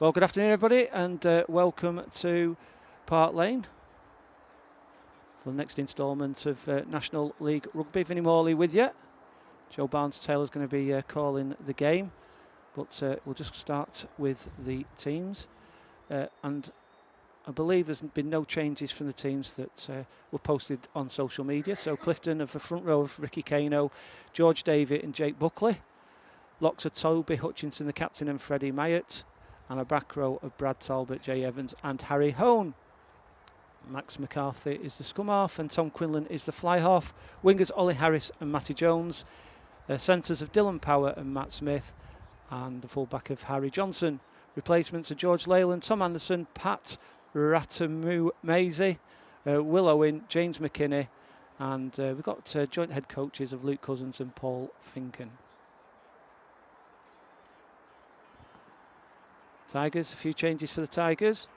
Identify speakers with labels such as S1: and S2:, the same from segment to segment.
S1: Well, good afternoon, everybody, and welcome to Park Lane for the next instalment of National League Rugby. Vinnie Morley with you. Joe Barnes-Taylor's going to be calling the game, but we'll just start with the teams. And I believe there's been no changes from the teams that were posted on social media. So Clifton of the front row of Ricky Kano, George Davitt and Jake Buckley. Locks are Toby Hutchinson, the captain, and Freddie Myatt. And a back row of Brad Talbot, Jay Evans and Harry Hone. Max McCarthy is the scum half and Tom Quinlan is the fly half. Wingers Ollie Harris and Matty Jones. Centres of Dylan Power and Matt Smith. And the full-back of Harry Johnson. Replacements are George Leyland, Tom Anderson, Pat Ratamu-Maisie, Will Owen, James McKinney. And we've got joint head coaches of Luke Cousins and Paul Finken. Tigers, a few changes for the Tigers.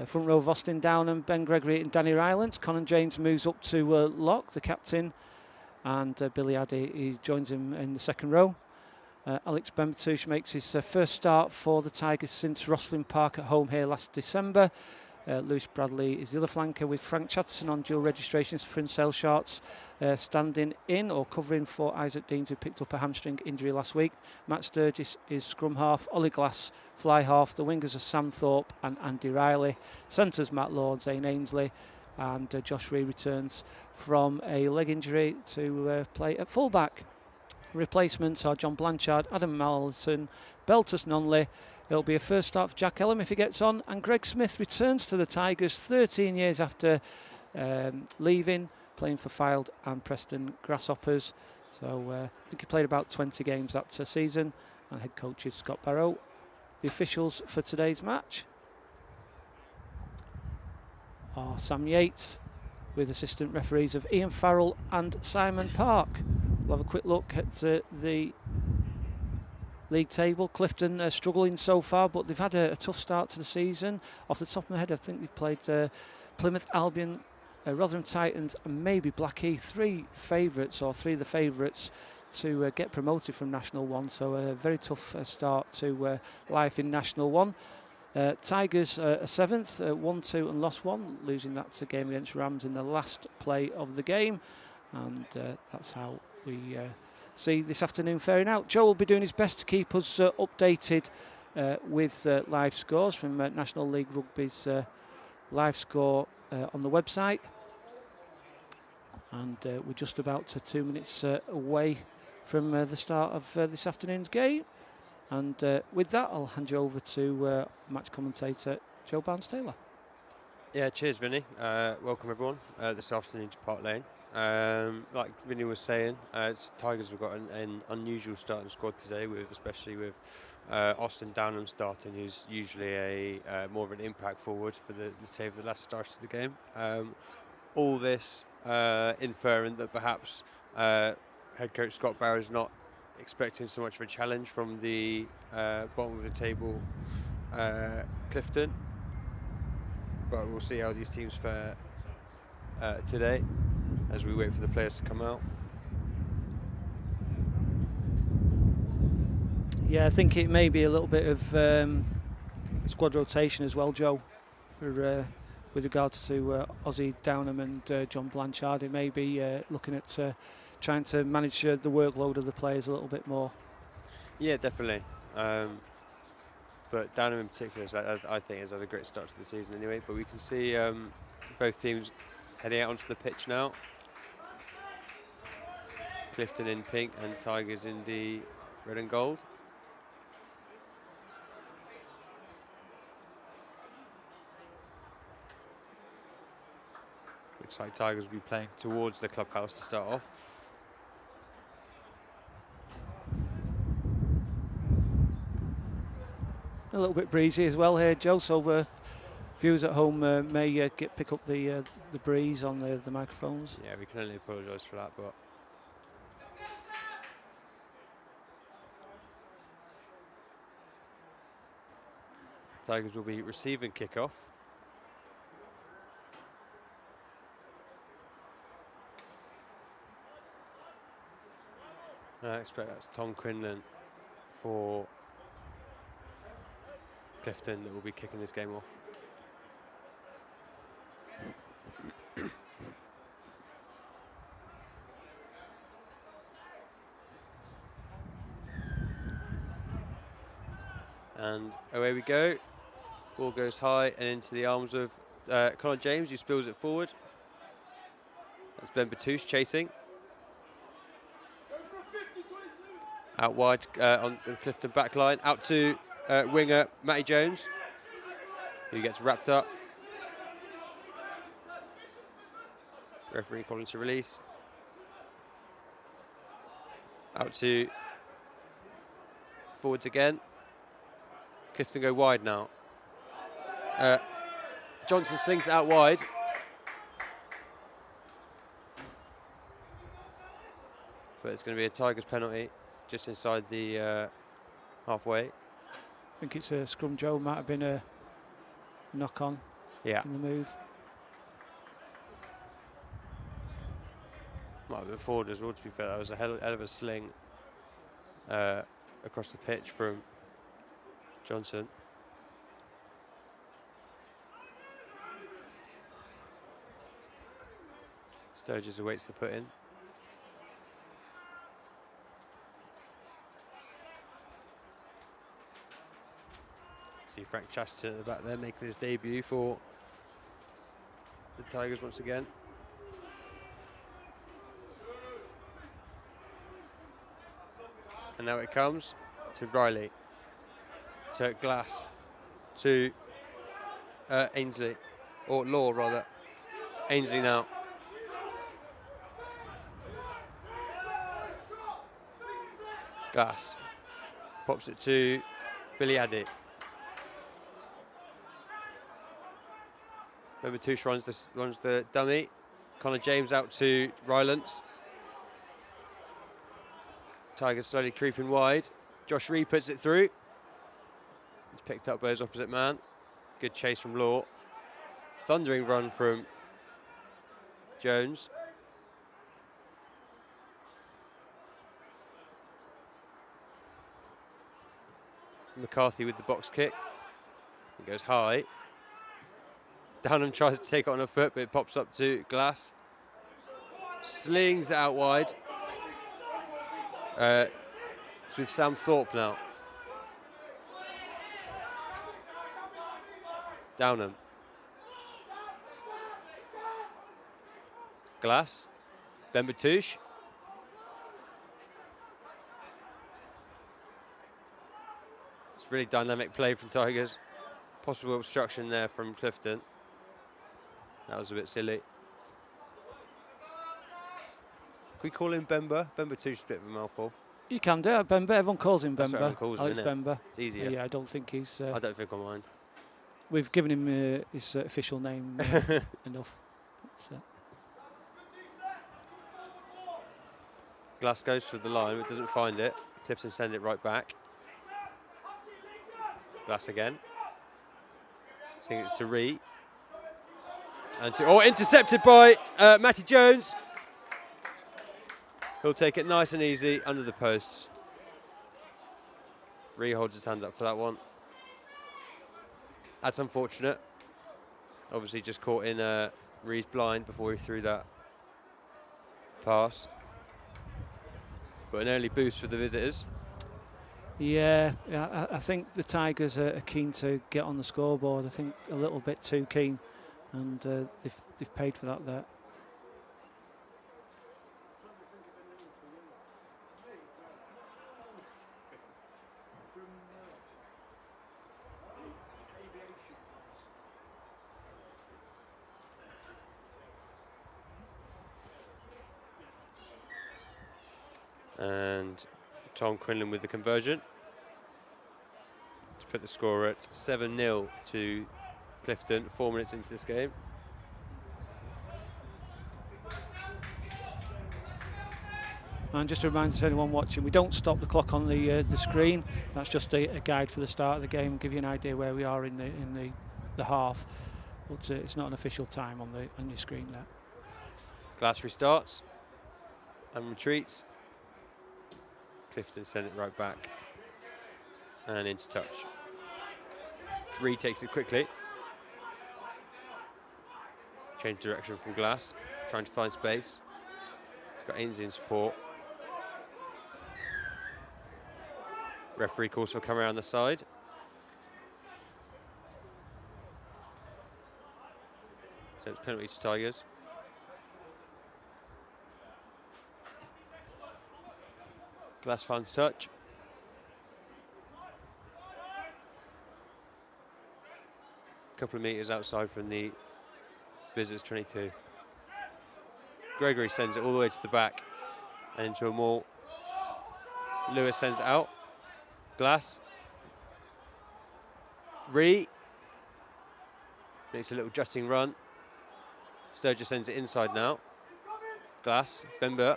S1: Front row of Austin Downham, Ben Gregory and Danny Rylance. Conan James moves up to lock, the captain. And Billy Addy, he joins him in the second row. Alex Bembatush makes his first start for the Tigers since Rosslyn Park at home here last December. Lewis Bradley is the other flanker with Frank Chatterton on dual registrations for Sale Sharts, standing in or covering for Isaac Deans, who picked up a hamstring injury last week. Matt Sturgis is scrum half, Ollie Glass fly half. The wingers are Sam Thorpe and Andy Riley. Centres Matt Lord, Zane Ainsley, and Josh Ree returns from a leg injury to play at fullback. Replacements are John Blanchard, Adam Malton, Beltus Nonley. It'll be a first start for Jack Ellum if he gets on, and Greg Smith returns to the Tigers 13 years after leaving, playing for Fylde and Preston Grasshoppers. So I think he played about 20 games that season, and head coach is Scott Barrow. The officials for today's match are Sam Yates, with assistant referees of Ian Farrell and Simon Park. We'll have a quick look at the league table. Clifton struggling so far, but they've had a tough start to the season. Off the top of my head, I think they've played Plymouth Albion, Rotherham Titans and maybe Blackheath. Three of the favourites to get promoted from National 1. So a very tough start to life in National 1. Tigers are 7th, 1-2 and lost 1, losing that game against Rams in the last play of the game. And that's how we see this afternoon faring out. Joe will be doing his best to keep us updated with live scores from National League Rugby's live score on the website. And we're just about 2 minutes away from the start of this afternoon's game. And with that, I'll hand you over to match commentator Joe Barnes-Taylor.
S2: Yeah, cheers, Vinny. Welcome, everyone, this afternoon to Park Lane. Like Vinny was saying, Tigers have got an unusual starting squad today, especially with Austin Downham starting, who's usually a more of an impact forward for the last start of the game. All this inferring that perhaps head coach Scott Barrow is not expecting so much of a challenge from the bottom of the table Clifton, but we'll see how these teams fare today as we wait for the players to come out.
S1: Yeah, I think it may be a little bit of squad rotation as well, Joe, for with regards to Ozzy Downham and John Blanchard. It may be looking at trying to manage the workload of the players a little bit more. Yeah,
S2: definitely. But Downham in particular, I think, has had a great start to the season anyway. But we can see both teams heading out onto the pitch now. Clifton in pink and Tigers in the red and gold. Looks like Tigers will be playing towards the clubhouse to start off.
S1: A little bit breezy as well here, Joe, so viewers at home may pick up the breeze on the microphones.
S2: Yeah, we can only apologise for that, but Tigers will be receiving kickoff. I expect that's Tom Quinlan for Clifton that will be kicking this game off. And away we go. Ball goes high and into the arms of Connor James, who spills it forward. That's Ben Batouche chasing. Out wide on the Clifton back line. Out to winger Matty Jones, who gets wrapped up. Referee calling to release. Out to forwards again. Clifton go wide now. Johnson slings it out wide. But it's going to be a Tigers penalty just inside the halfway.
S1: I think it's a scrum, Joe. Might have been a knock on in the move.
S2: Might have been forward as well, to be fair. That was a hell of a sling across the pitch from Johnson. Sturgis awaits the put in. See Frank Chasterton at the back there making his debut for the Tigers once again. And now it comes to Riley, to Glass, to Ainsley, or Law rather. Ainsley now. Glass pops it to Billy Addy. Number 2 runs the dummy. Connor James out to Rylance. Tigers slowly creeping wide. Josh Reed puts it through. It's picked up by his opposite man. Good chase from Law. Thundering run from Jones. McCarthy with the box kick. It goes high. Downham tries to take it on a foot, but it pops up to Glass. Slings it out wide. It's with Sam Thorpe now. Downham. Glass. Ben Batouche. It's really dynamic play from Tigers. Possible obstruction there from Clifton. That was a bit silly. Can we call him Bemba? Bemba Batouche is a bit of a mouthful.
S1: You can do it, Bemba. Everyone calls him
S2: That's what
S1: Bemba.
S2: everyone calls him,
S1: Alex
S2: innit?
S1: Bemba.
S2: It's easier.
S1: Yeah, I don't think he's.
S2: I don't think I mind.
S1: We've given him his official name enough.
S2: Glass goes for the line, but doesn't find it. Clifton send it right back. Glass again. I think it's to Ree. And intercepted by Matty Jones. He'll take it nice and easy under the posts. Ree holds his hand up for that one. That's unfortunate. Obviously just caught in Ree's blind before he threw that pass. But an early boost for the visitors.
S1: Yeah, I think the Tigers are keen to get on the scoreboard. I think a little bit too keen, and they've paid for that there.
S2: And Tom Quinlan with the conversion to put the score at 7-0 to Clifton, 4 minutes into this game.
S1: And just a reminder to anyone watching, we don't stop the clock on the screen. That's just a guide for the start of the game, give you an idea where we are in the half. But it's not an official time on your screen there.
S2: Glass restarts and retreats. Clifton send it right back and into touch. Retakes it quickly. Change direction from Glass, trying to find space. He's got Ainsley in support. Referee calls for come around the side. So it's penalty to Tigers. Glass finds touch. Couple of metres outside from the visitors' 22. Gregory sends it all the way to the back and into a maul. Lewis sends it out. Glass. Makes a little jutting run. Sturgis sends it inside now. Glass, Bember.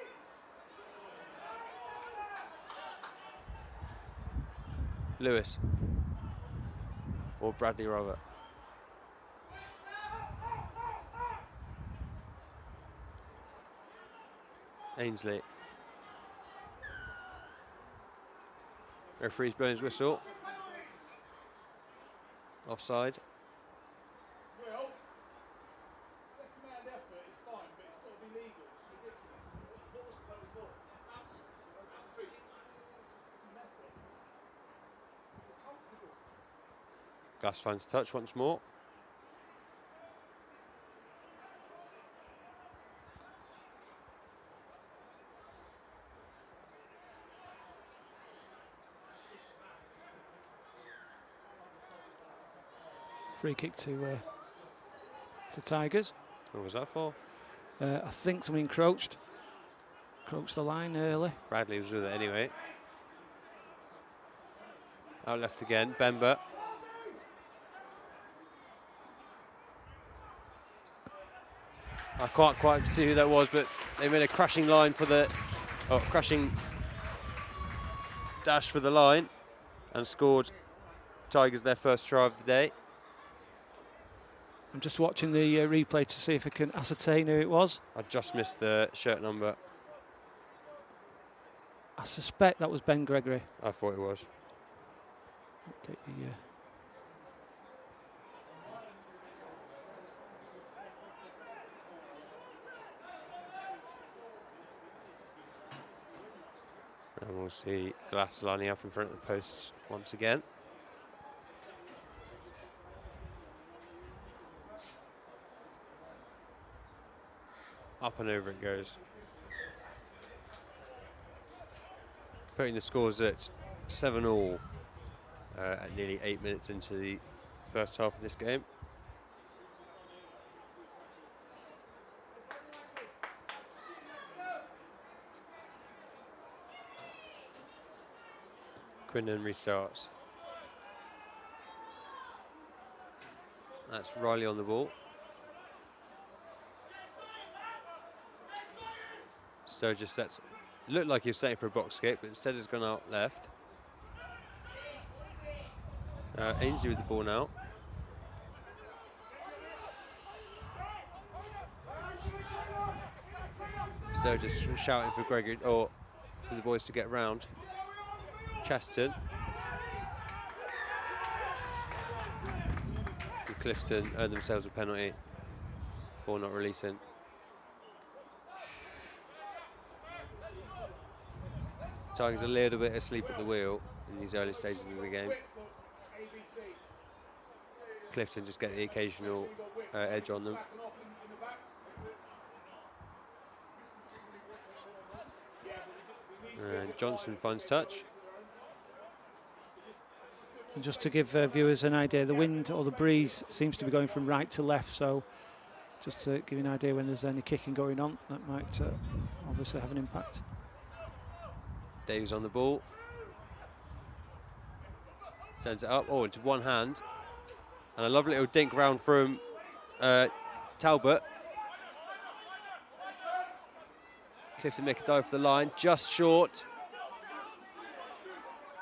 S2: Lewis. Or Bradley Robert. Ainsley. Referee's blowing his whistle. Offside.
S3: Well, second hand effort is fine, but it's got to be legal. It's ridiculous. What was those for? Comfortable.
S2: Glass finds touch once more.
S1: Free kick to Tigers.
S2: What was that for?
S1: I think someone encroached the line early.
S2: Bradley was with it anyway. Out left again, Bember. I can't quite see who that was, but they made a crashing line for the, crashing dash for the line and scored Tigers their first try of the day.
S1: I'm just watching the replay to see if I can ascertain who it was.
S2: I just missed the shirt number.
S1: I suspect that was Ben Gregory.
S2: I thought it was.
S1: Take the,
S2: and we'll see Glass lining up in front of the posts once again. Up and over it goes. Putting the scores at 7-all at nearly 8 minutes into the first half of this game. Quinlan restarts. That's Riley on the ball. Sturgis sets, looked like he was setting for a box kick, but instead has gone out left. Ainsley with the ball now. Sturgis shouting for Gregory, or for the boys to get round. Chesterton. And Clifton earned themselves a penalty for not releasing. Tigers a little bit asleep at the wheel in these early stages of the game. Clifton just getting the occasional edge on them. And Johnson finds touch.
S1: And just to give viewers an idea, the wind or the breeze seems to be going from right to left, so just to give you an idea when there's any kicking going on, that might obviously have an impact.
S2: Davies on the ball. Sends it up, into one hand. And a lovely little dink round from Talbot. Clifton make a dive for the line, just short.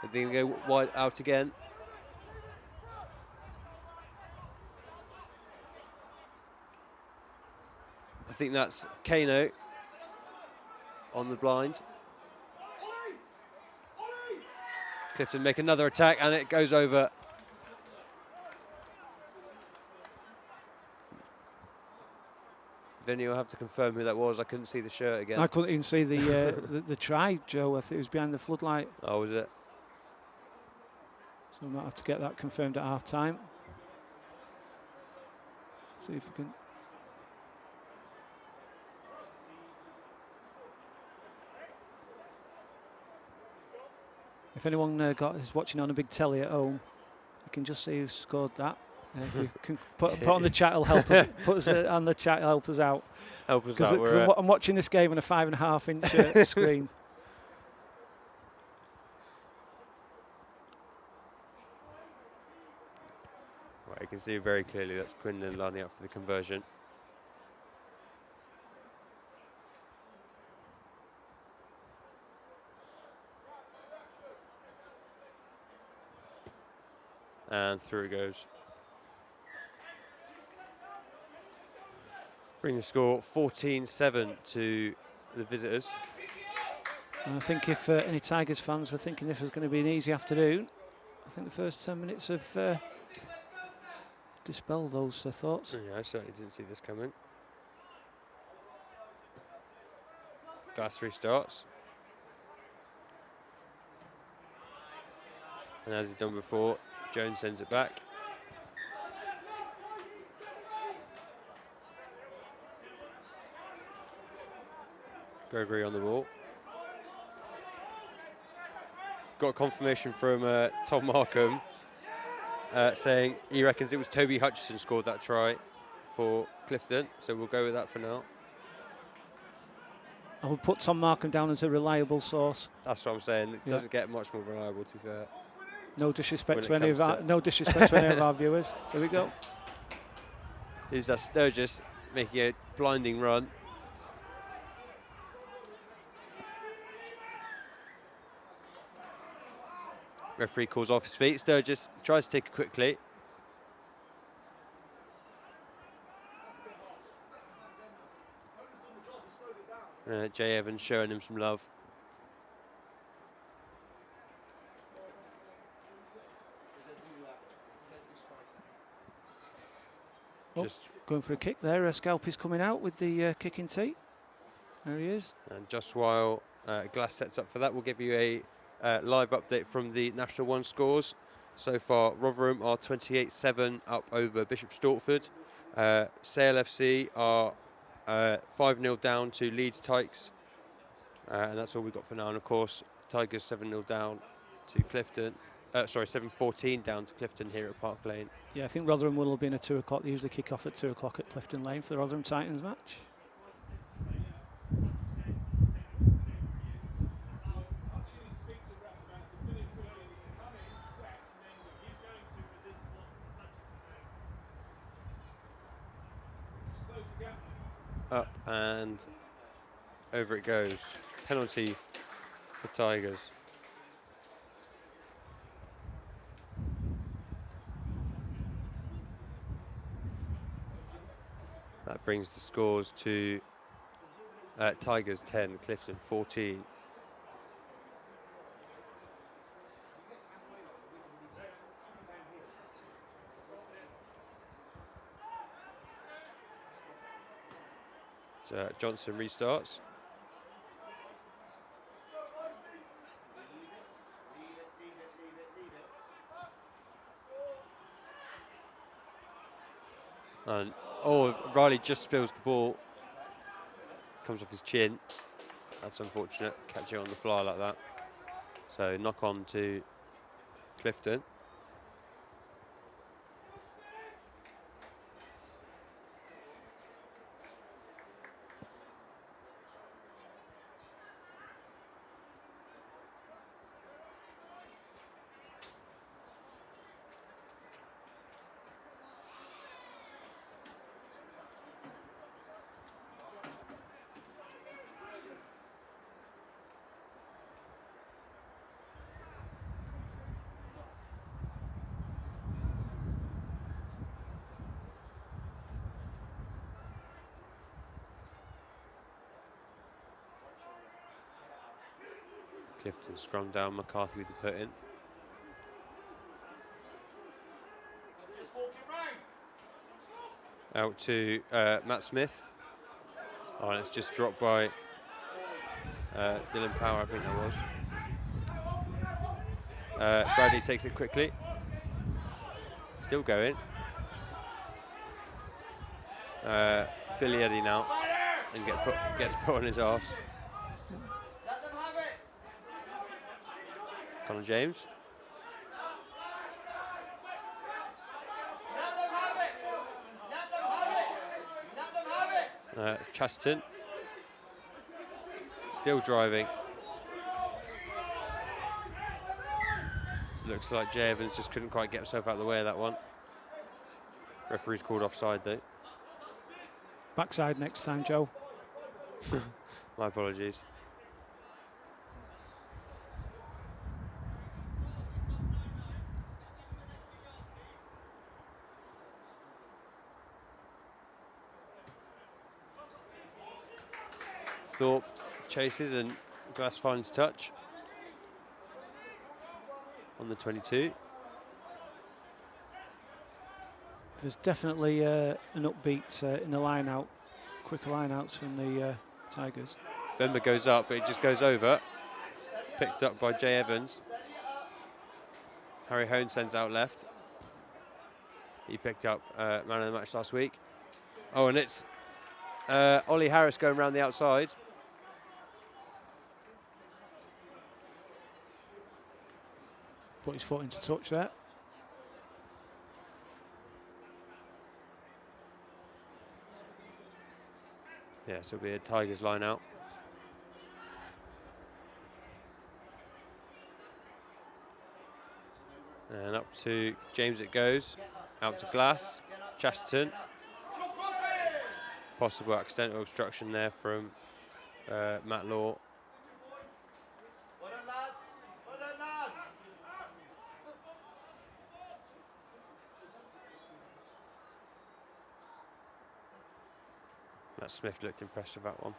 S2: But they're going to go wide out again. I think that's Kano on the blind. Clifton make another attack and it goes over. Vinny will have to confirm who that was. I couldn't see the shirt again.
S1: I couldn't even see the the try, Joe. I think it was behind the floodlight.
S2: Oh, was it?
S1: So we might have to get that confirmed at half time. See if we can. If anyone is watching on a big telly at home, you can just see who scored that. If you can put on the chat, it'll help us. Put us on the chat, help us out.
S2: Help us out.
S1: I'm watching this game on a 5.5-inch screen.
S2: Right, you can see very clearly that's Quinlan lining up for the conversion. And through it goes. Bring the score 14-7 to the visitors.
S1: And I think if any Tigers fans were thinking this was going to be an easy afternoon, I think the first 10 minutes have dispelled those thoughts.
S2: Yeah, I certainly didn't see this coming. Glass restarts. And as he'd done before, Jones sends it back. Gregory on the ball. Got confirmation from Tom Markham saying he reckons it was Toby Hutchison scored that try for Clifton, so we'll go with that for now.
S1: I would put Tom Markham down as a reliable source.
S2: That's what I'm saying. It doesn't get much more reliable, to be fair.
S1: No disrespect to any of our viewers. Here we go.
S2: Here's that Sturgis making a blinding run. Referee calls off his feet. Sturgis tries to take it quickly. Jay Evans showing him some love.
S1: Just going for a kick there. Scalpy's coming out with the kicking tee. There he is.
S2: And just while Glass sets up for that, we'll give you a live update from the National 1 scores. So far, Rotherham are 28-7 up over Bishop Stortford. Sale FC are 5-0 down to Leeds Tykes. And that's all we've got for now. And of course, Tigers 7-0 down to Clifton. 7-14 down to Clifton here at Park Lane.
S1: Yeah, I think Rotherham will have been at 2 o'clock. They usually kick off at 2 o'clock at Clifton Lane for the Rotherham Titans match.
S2: Up and over it goes. Penalty for Tigers. That brings the scores to Tigers 10, Clifton 14. So Johnson restarts. And Riley just spills the ball. Comes off his chin. That's unfortunate, catching on the fly like that. So knock on to Clifton. Clifton scrum down, McCarthy with the put in. Out to Matt Smith. Oh, and it's just dropped by Dylan Power, I think that was. Bradley takes it quickly. Still going. Billy Eddie now, and gets put on his arse. Connor James. It's Chesterton. Still driving. Looks like Jay Evans just couldn't quite get himself out of the way of that one. Referee's called offside though.
S1: Backside next time, Joe.
S2: My apologies. Thorpe chases and Glass finds touch on the 22.
S1: There's definitely an upbeat in the line out, quicker line outs from the Tigers.
S2: Bemba goes up, but it just goes over. Picked up by Jay Evans. Harry Hone sends out left. He picked up man of the match last week. Oh, and it's Ollie Harris going around the outside.
S1: Put his foot into touch there.
S2: Yeah, so it'll be a Tigers line out. And up to James it goes. Out to Glass. Chesterton. Possible accidental obstruction there from Matt Law. Matt Smith looked impressed with that one.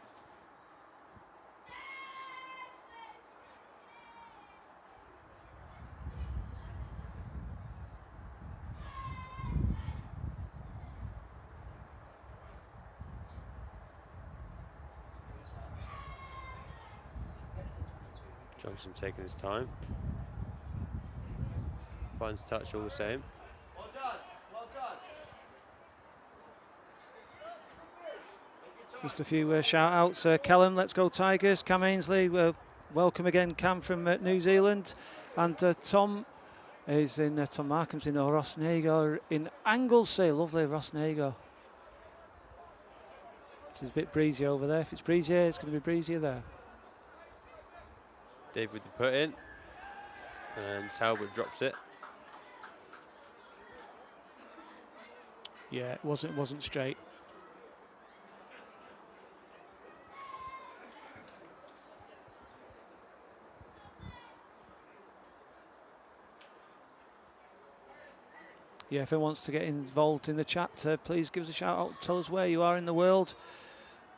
S2: Johnson taking his time. Finds touch all the same.
S4: Well done, well done.
S1: Just a few shout outs. Callum, let's go Tigers. Cam Ainsley, welcome again, Cam from New Zealand. And Tom is in, Tom Markham's in Rosnego in Anglesey. Lovely Rosnego. It's a bit breezy over there. If it's breezier, it's going to be breezier there.
S2: Dave with the put in. And Talbot drops it.
S1: Yeah, it wasn't straight. Yeah, if anyone wants to get involved in the chat, please give us a shout out. Tell us where you are in the world.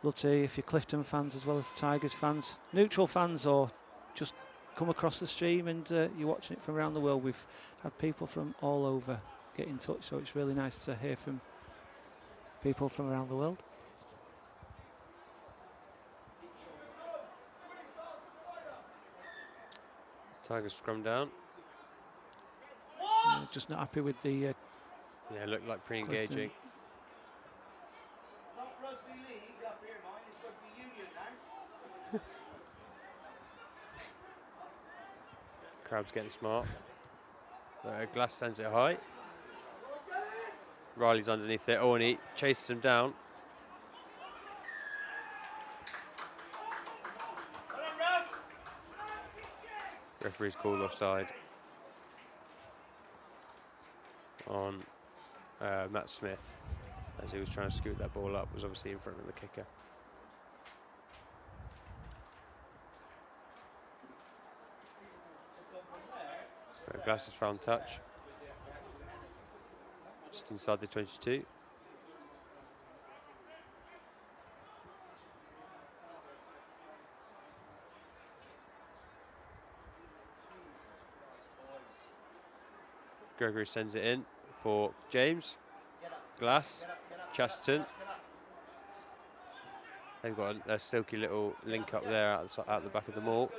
S1: We'll see if you're Clifton fans as well as Tigers fans, neutral fans, or just come across the stream and you're watching it from around the world. We've had people from all over get in touch, so it's really nice to hear from people from around the world.
S2: Tigers scrum down.
S1: Just not happy with the
S2: Yeah, looked like pre-engaging.
S4: It's not rugby league up here, mine, it's rugby union now.
S2: Crowd's getting smart. Glass sends it high. Riley's underneath it. Oh, and he chases him down. Referee's called offside on Matt Smith as he was trying to scoot that ball up. Was obviously in front of the kicker. Glass has found touch. Just inside the 22. Gregory sends it in for James. Glass. Chesterton. They've got a silky little link up there out the back of the maul.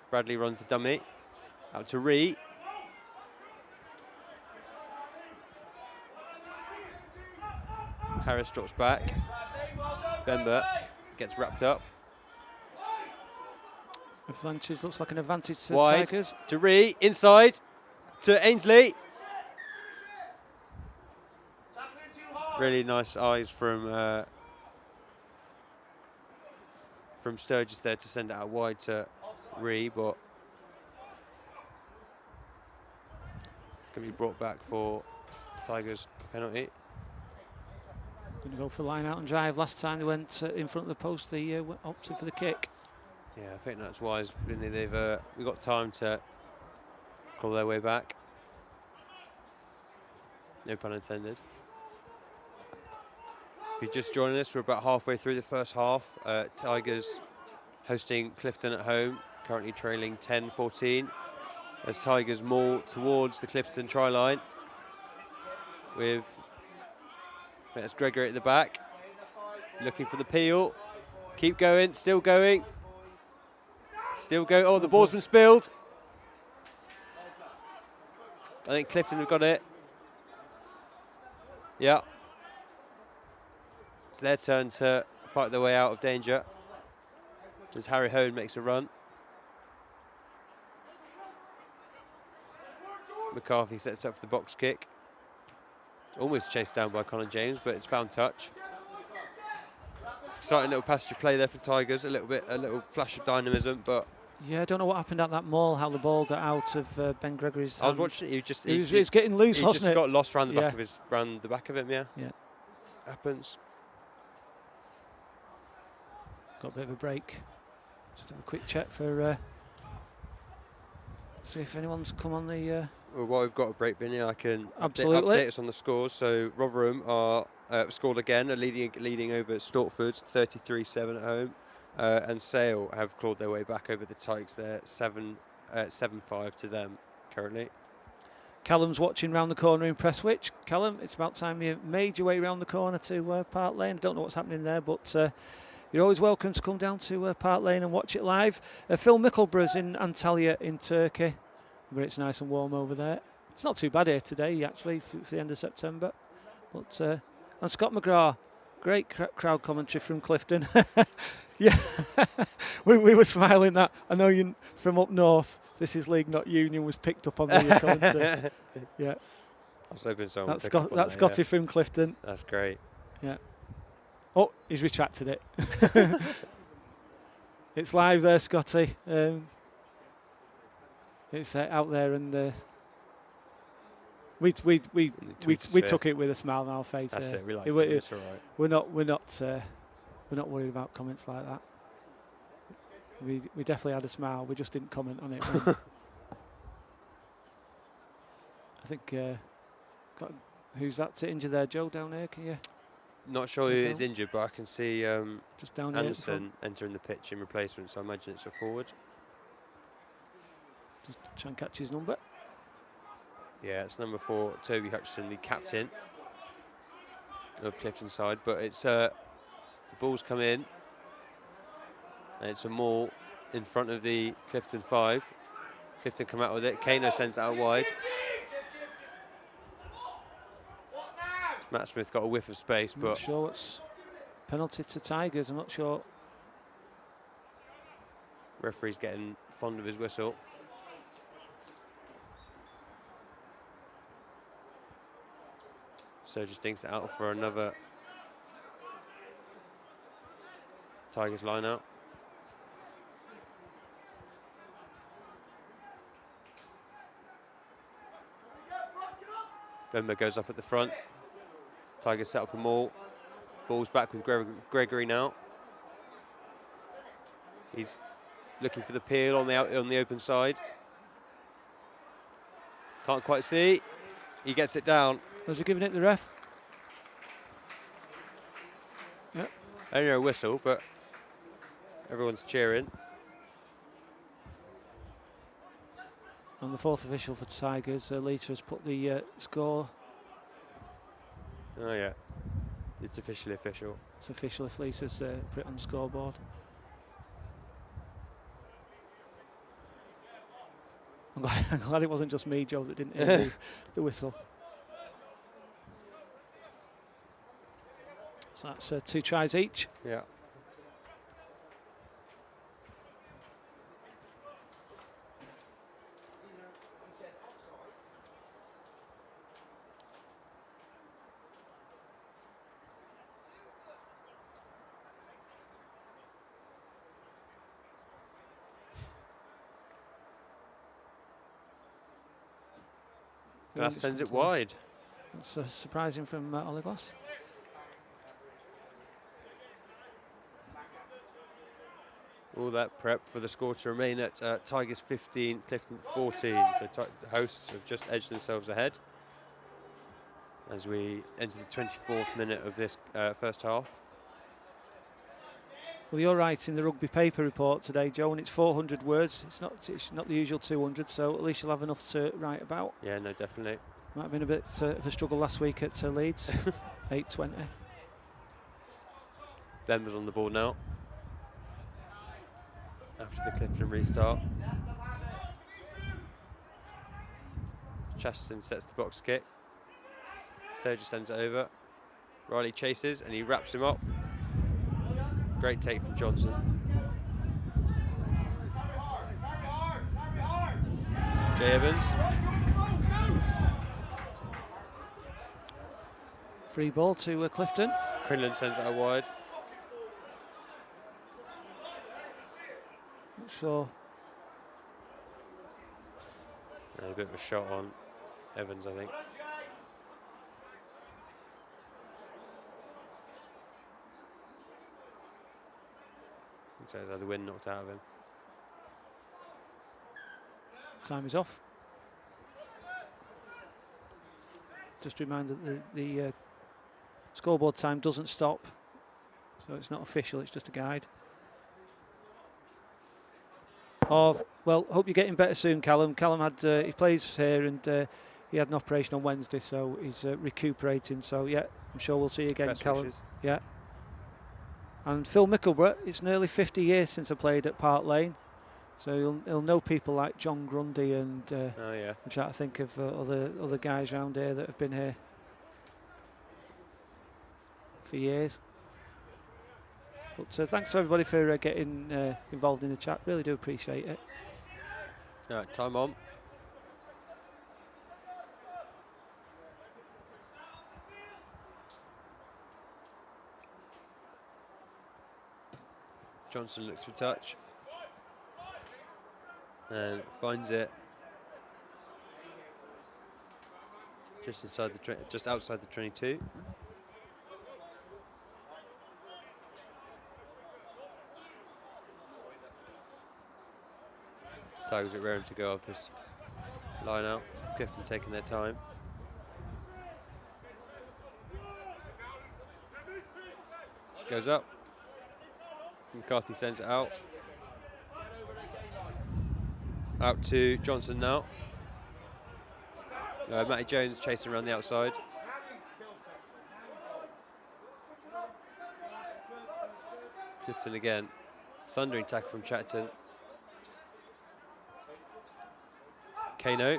S2: Bradley runs the dummy. Out to Ree. Harris drops back. Bemba gets wrapped up.
S1: Advantage, looks like an advantage to the
S2: Wide
S1: Tigers.
S2: to Ree, inside to Ainsley. Really nice eyes from Sturgis there to send it out wide to Ree, but it's going to be brought back for Tigers penalty.
S1: Going to go for line out and drive. Last time they went in front of the post, they opted for the kick.
S2: Yeah, I think that's wise. They've we've got time to call their way back. No pun intended. If you're just joining us, we're about halfway through the first half. Tigers hosting Clifton at home, currently trailing 10-14. As Tigers maul towards the Clifton try line with that's Gregory at the back, looking for the peel. Keep going, still going. Still go. Oh, the ball's been spilled. I think Clifton have got it. Yeah. It's their turn to fight their way out of danger as Harry Hone makes a run. McCarthy sets up for the box kick. Almost chased down by Colin James, but it's found touch. Exciting little passage play there for Tigers. A little flash of dynamism, but
S1: yeah, I don't know what happened at that maul, how the ball got out of Ben Gregory's hand.
S2: I was watching it.
S1: He was getting loose, wasn't it?
S2: He just got lost around the back of him. Yeah.
S1: Yeah.
S2: Happens.
S1: Got a bit of a break. Just have a quick check for see if anyone's come on the.
S2: Well, while we've got a break, Vinny, I can
S1: absolutely
S2: update us on the scores. So Rotherham are scored again, leading over Stortford 33-7 at home, and Sale have clawed their way back over the Tykes there 7-5 to them currently.
S1: Callum's watching round the corner in Prestwich. Callum, it's about time you made your way round the corner to Park Lane. I don't know what's happening there, but you're always welcome to come down to Park Lane and watch it live. Phil Mickleborough's in Antalya in Turkey, where it's nice and warm over there. It's not too bad here today, actually, for the end of September. But and Scott McGrath, great crowd commentary from Clifton. Yeah, we were smiling that. I know you from up north. This is League, not Union. Was picked up on the commentary. Yeah,
S2: I was hoping someone.
S1: That's Scotty from Clifton.
S2: That's great.
S1: Yeah. Oh, he's retracted it. It's live there, Scotty. It's out there, and we took it with a smile on our face.
S2: That's it. We like it. It's all right.
S1: We're not worried about comments like that. We definitely had a smile. We just didn't comment on it. I think who's that to injure there, Joe, down here? Can you?
S2: Not sure who is injured, but I can see
S1: just down
S2: Anderson entering the pitch in replacement. So I imagine it's a forward.
S1: Just try and catch his number.
S2: Yeah, it's number 4, Toby Hutchison, the captain of Clifton side. But it's the ball's come in, and it's a maul in front of the Clifton 5. Clifton come out with it. Kano sends it out wide. Matt Smith got a whiff of space, but
S1: not sure what's penalty to Tigers. I'm not sure.
S2: Referee's getting fond of his whistle. So just dinks it out for another Tigers line out. Bemba goes up at the front. Tigers set up a maul. Ball's back with Gregory now. He's looking for the peel on the open side. Can't quite see. He gets it down.
S1: Was he giving it the ref? Yep.
S2: Only a whistle, but everyone's cheering.
S1: And the fourth official for Tigers, Lita, has put the score.
S2: Oh yeah. It's officially official.
S1: It's official if Lisa's put it on the scoreboard. I'm glad it wasn't just me, Joe, that didn't hear the whistle. So that's 2 tries each.
S2: Yeah. That sends it wide.
S1: That's surprising from Oliglas.
S2: All that prep for the score to remain at Tigers 15, Clifton 14. So the hosts have just edged themselves ahead as we enter the 24th minute of this first half.
S1: Well, you're right in the rugby paper report today, Joe, and it's 400 words. It's not the usual 200, so at least you'll have enough to write about.
S2: Yeah, no, definitely.
S1: Might have been a bit of a struggle last week at Leeds, 8:20.
S2: Ben was on the board now after the Clifton restart. Chesterton sets the box kick. Sturgis sends it over. Riley chases and he wraps him up. Great take from Johnson. Jay Evans.
S1: Free ball to Clifton.
S2: Quinlan sends it out wide.
S1: Not sure.
S2: And a bit of a shot on Evans, I think. So he's had the wind knocked out of him.
S1: Time is off. Just a reminder that the scoreboard time doesn't stop, so it's not official, it's just a guide. Oh, well, hope you're getting better soon, Callum. Callum had he plays here and he had an operation on Wednesday, so he's recuperating. So yeah, I'm sure we'll see you again,
S2: Best
S1: Callum.
S2: wishes.
S1: Yeah. And Phil Mickleborough, it's nearly 50 years since I played at Park Lane, so he'll know people like John Grundy and
S2: Oh yeah.
S1: I'm trying to think of other guys around here that have been here for years. But thanks to everybody for getting involved in the chat. Really do appreciate it.
S2: All right, time on. Johnson looks for touch and finds it just outside the 22. Tigers are raring to go off this line out. Clifton taking their time. Goes up. McCarthy sends it out. Out to Johnson now. Matty Jones chasing around the outside. Clifton again. Thundering tackle from Chatton. Kano.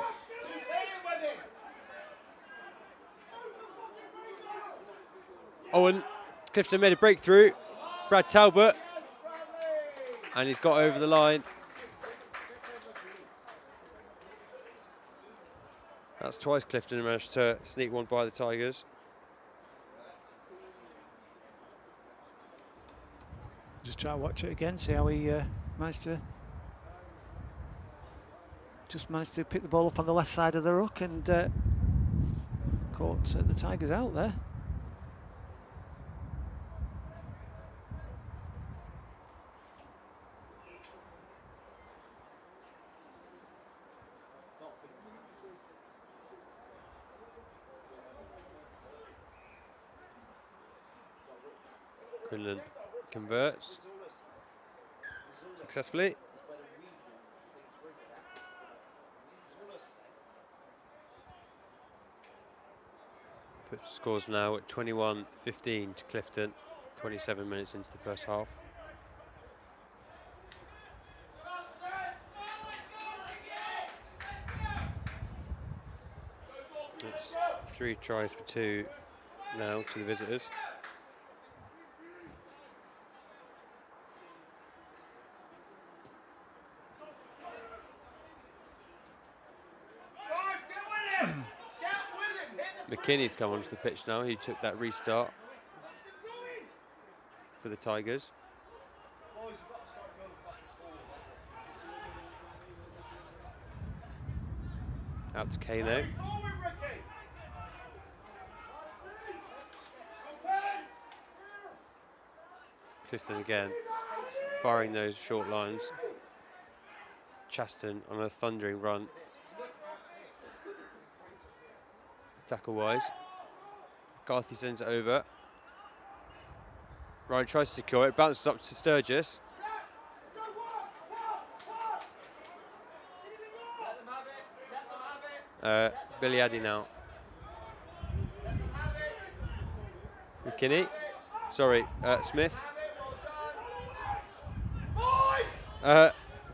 S2: Owen. Clifton made a breakthrough. Brad Talbot. And he's got over the line. That's twice Clifton managed to sneak one by the Tigers.
S1: Just try to watch it again, see how he managed to pick the ball up on the left side of the ruck and caught the Tigers out there.
S2: Quinlan converts successfully. Puts the scores now at 21-15 to Clifton, 27 minutes into the first half. It's 3 tries for 2 now to the visitors. McKinney's come onto the pitch now. He took that restart for the Tigers. Out to Kano. Clifton again, firing those short lines. Chaston on a thundering run. Tackle-wise. McCarthy sends it over. Ryan tries to secure it, bounces up to Sturgis. Billy Addy now. McKinney. Sorry, Smith.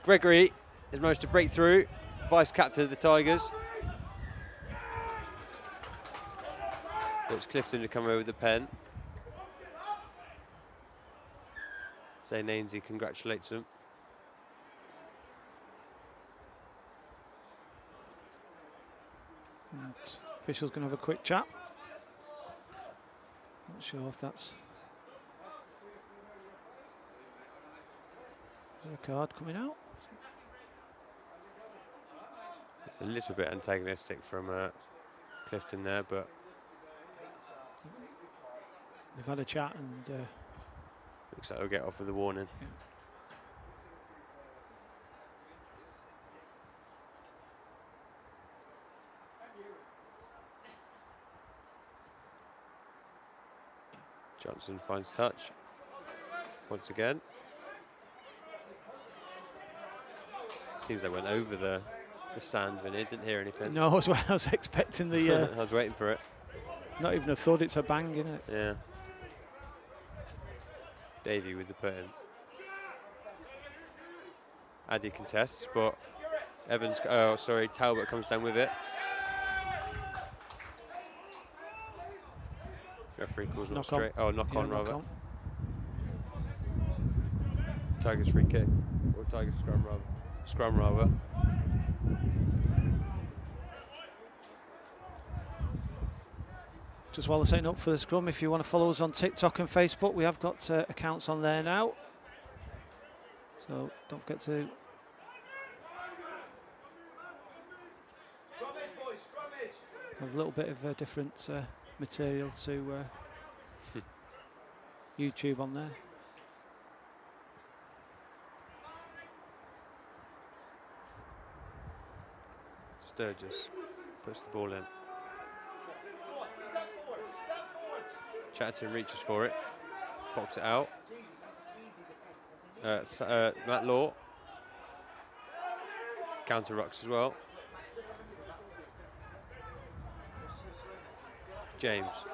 S2: Gregory has managed to break through. Vice-captain of the Tigers. It's Clifton to come over with the pen. Zane Ainsey congratulates him.
S1: And official's going to have a quick chat. Not sure if that's... Is there a card coming out?
S2: A little bit antagonistic from Clifton there, but...
S1: They've had a chat and...
S2: looks like they'll get off with a warning.
S1: Yeah.
S2: Johnson finds touch once again. Seems they went over the stand when it didn't hear anything.
S1: No, I was expecting the...
S2: I was waiting for it.
S1: Not even a thud, it's a bang, isn't it?
S2: Yeah. Davey with the put in. Addy contests, but Evans, oh sorry, Talbot comes down with it. Referee calls not straight. Oh, knock on rather. Tigers free kick, or Tigers scrum rather. Scrum rather.
S1: Just while they're setting up for the scrum, if you want to follow us on TikTok and Facebook, we have got accounts on there now. So don't forget to... have a little bit of different material to YouTube on there.
S2: Sturgis puts the ball in. Chatterton reaches for it, pops it out. Matt Law. Counter rucks as well. James.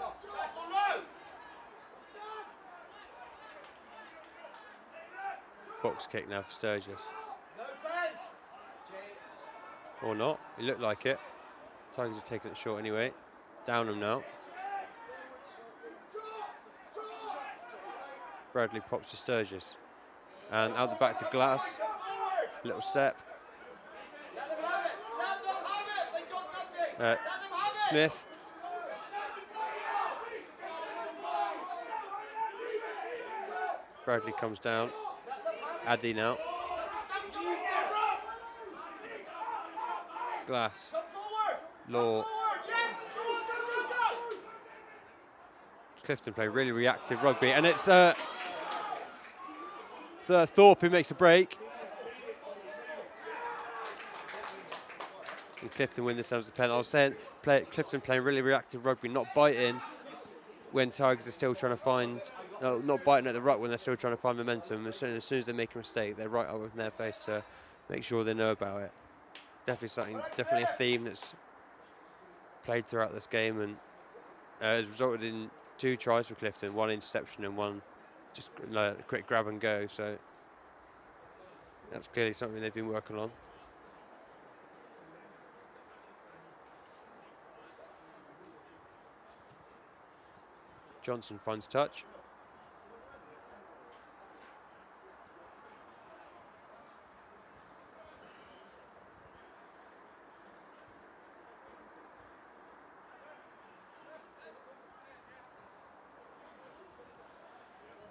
S2: Box kick now for Sturgis. Or not, it looked like it. Tigers have taken it short anyway. Downham now. Bradley pops to Sturgis. And out the back to Glass. Little step. Smith. Bradley comes down. Addy now. Glass. Law. Clifton play really reactive rugby, and it's Thorpe who makes a break. And Clifton win this as a pen. I was saying, Clifton playing really reactive rugby, not biting when Tigers are still trying to find, no, not biting at the ruck when they're still trying to find momentum. As soon as they make a mistake, they're right up in their face to make sure they know about it. Definitely a theme that's played throughout this game, and has resulted in 2 tries for Clifton, 1 interception and 1 just a quick grab and go. So that's clearly something they've been working on. Johnson finds touch.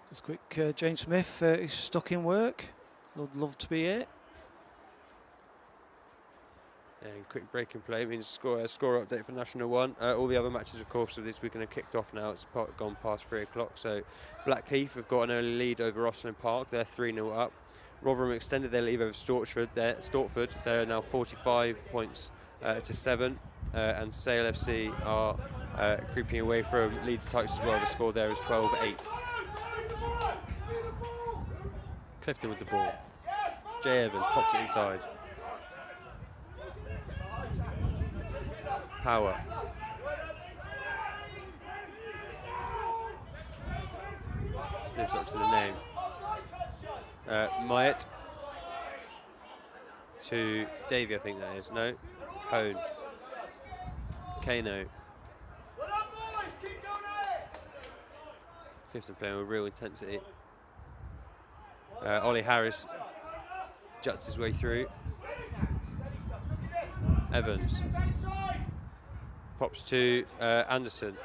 S1: Just quick, James Smith is stuck in work. Would love to be here.
S2: And quick breaking play means score update for National 1. All the other matches, of course, of this weekend are kicked off now. It's gone past 3 o'clock. So Blackheath have got an early lead over Rosslyn Park. They're 3-0 up. Rotherham extended their lead over Stortford. They're now 45 points to 7. And Sale FC are creeping away from Leeds Tykes as well. The score there is 12-8. Clifton with the ball. Jay Evans pops it inside. Power. Lives up to the name. Myatt to Davey, I think that is. No. Hone. Kano. Clifton playing with real intensity. Ollie Harris juts his way through. Evans pops to Anderson.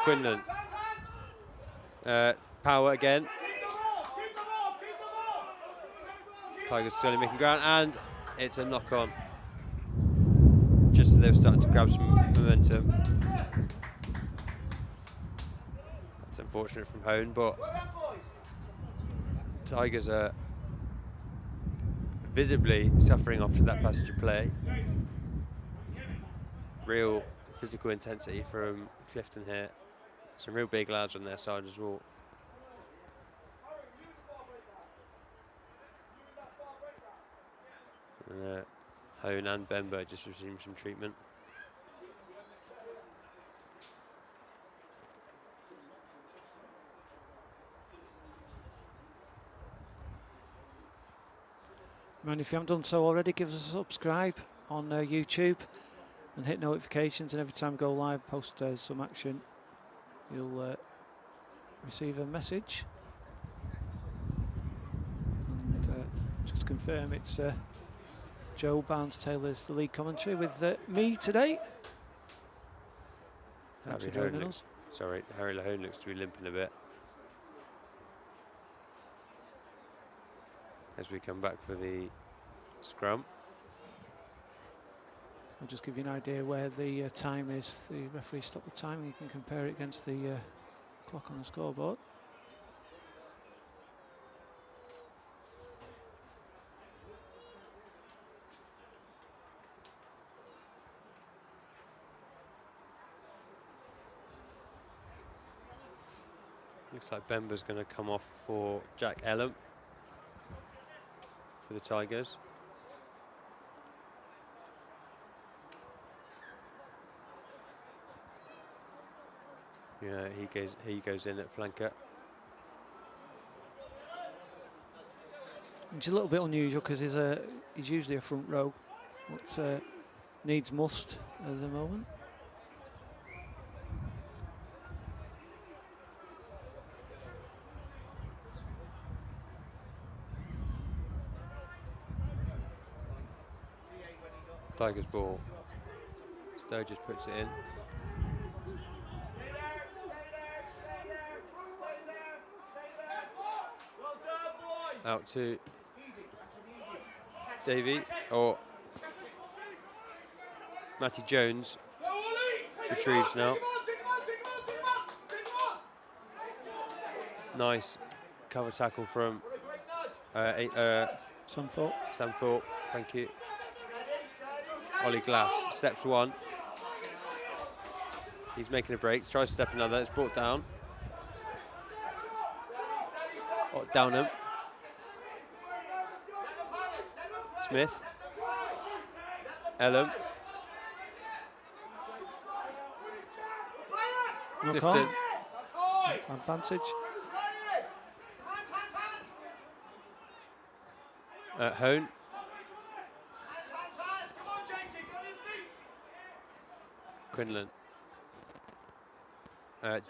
S2: Quinlan. Power again. Tigers slowly making ground, and it's a knock on. Just as they were starting to grab some momentum. That's unfortunate from Hone, but Tigers are visibly suffering after that passage of play. Real physical intensity from Clifton here. Some real big lads on their side as well. And, Hone and Bembo just receiving some treatment.
S1: And if you haven't done so already, give us a subscribe on YouTube and hit notifications, and every time we go live, post some action, you'll receive a message. And just to confirm, it's Joe Barnes-Taylor's the lead commentary with me today. Thanks for joining us.
S2: Sorry, Harry Lahone looks to be limping a bit as we come back for the scrum.
S1: So I'll just give you an idea where the time is. The referee stopped the time, and you can compare it against the clock on the scoreboard.
S2: Looks like Bemba's going to come off for Jack Ellum for the Tigers. Yeah, he goes in at flanker.
S1: Which is a little bit unusual because he's usually a front row, but needs must at the moment.
S2: Tigers ball. Stowe just puts it in. Out to Davey, or Matty Jones retrieves now. Nice cover tackle from
S1: Sam
S2: Thorpe, thank you. Ollie Glass steps one. He's making a break, tries to step another, it's brought down. Downham. Smith. Ellum.
S1: No
S2: Clifton.
S1: call.
S3: That's high.
S1: Advantage.
S2: Hone.
S4: Hands. Come on, Jakey, go on your feet.
S2: Quinlan.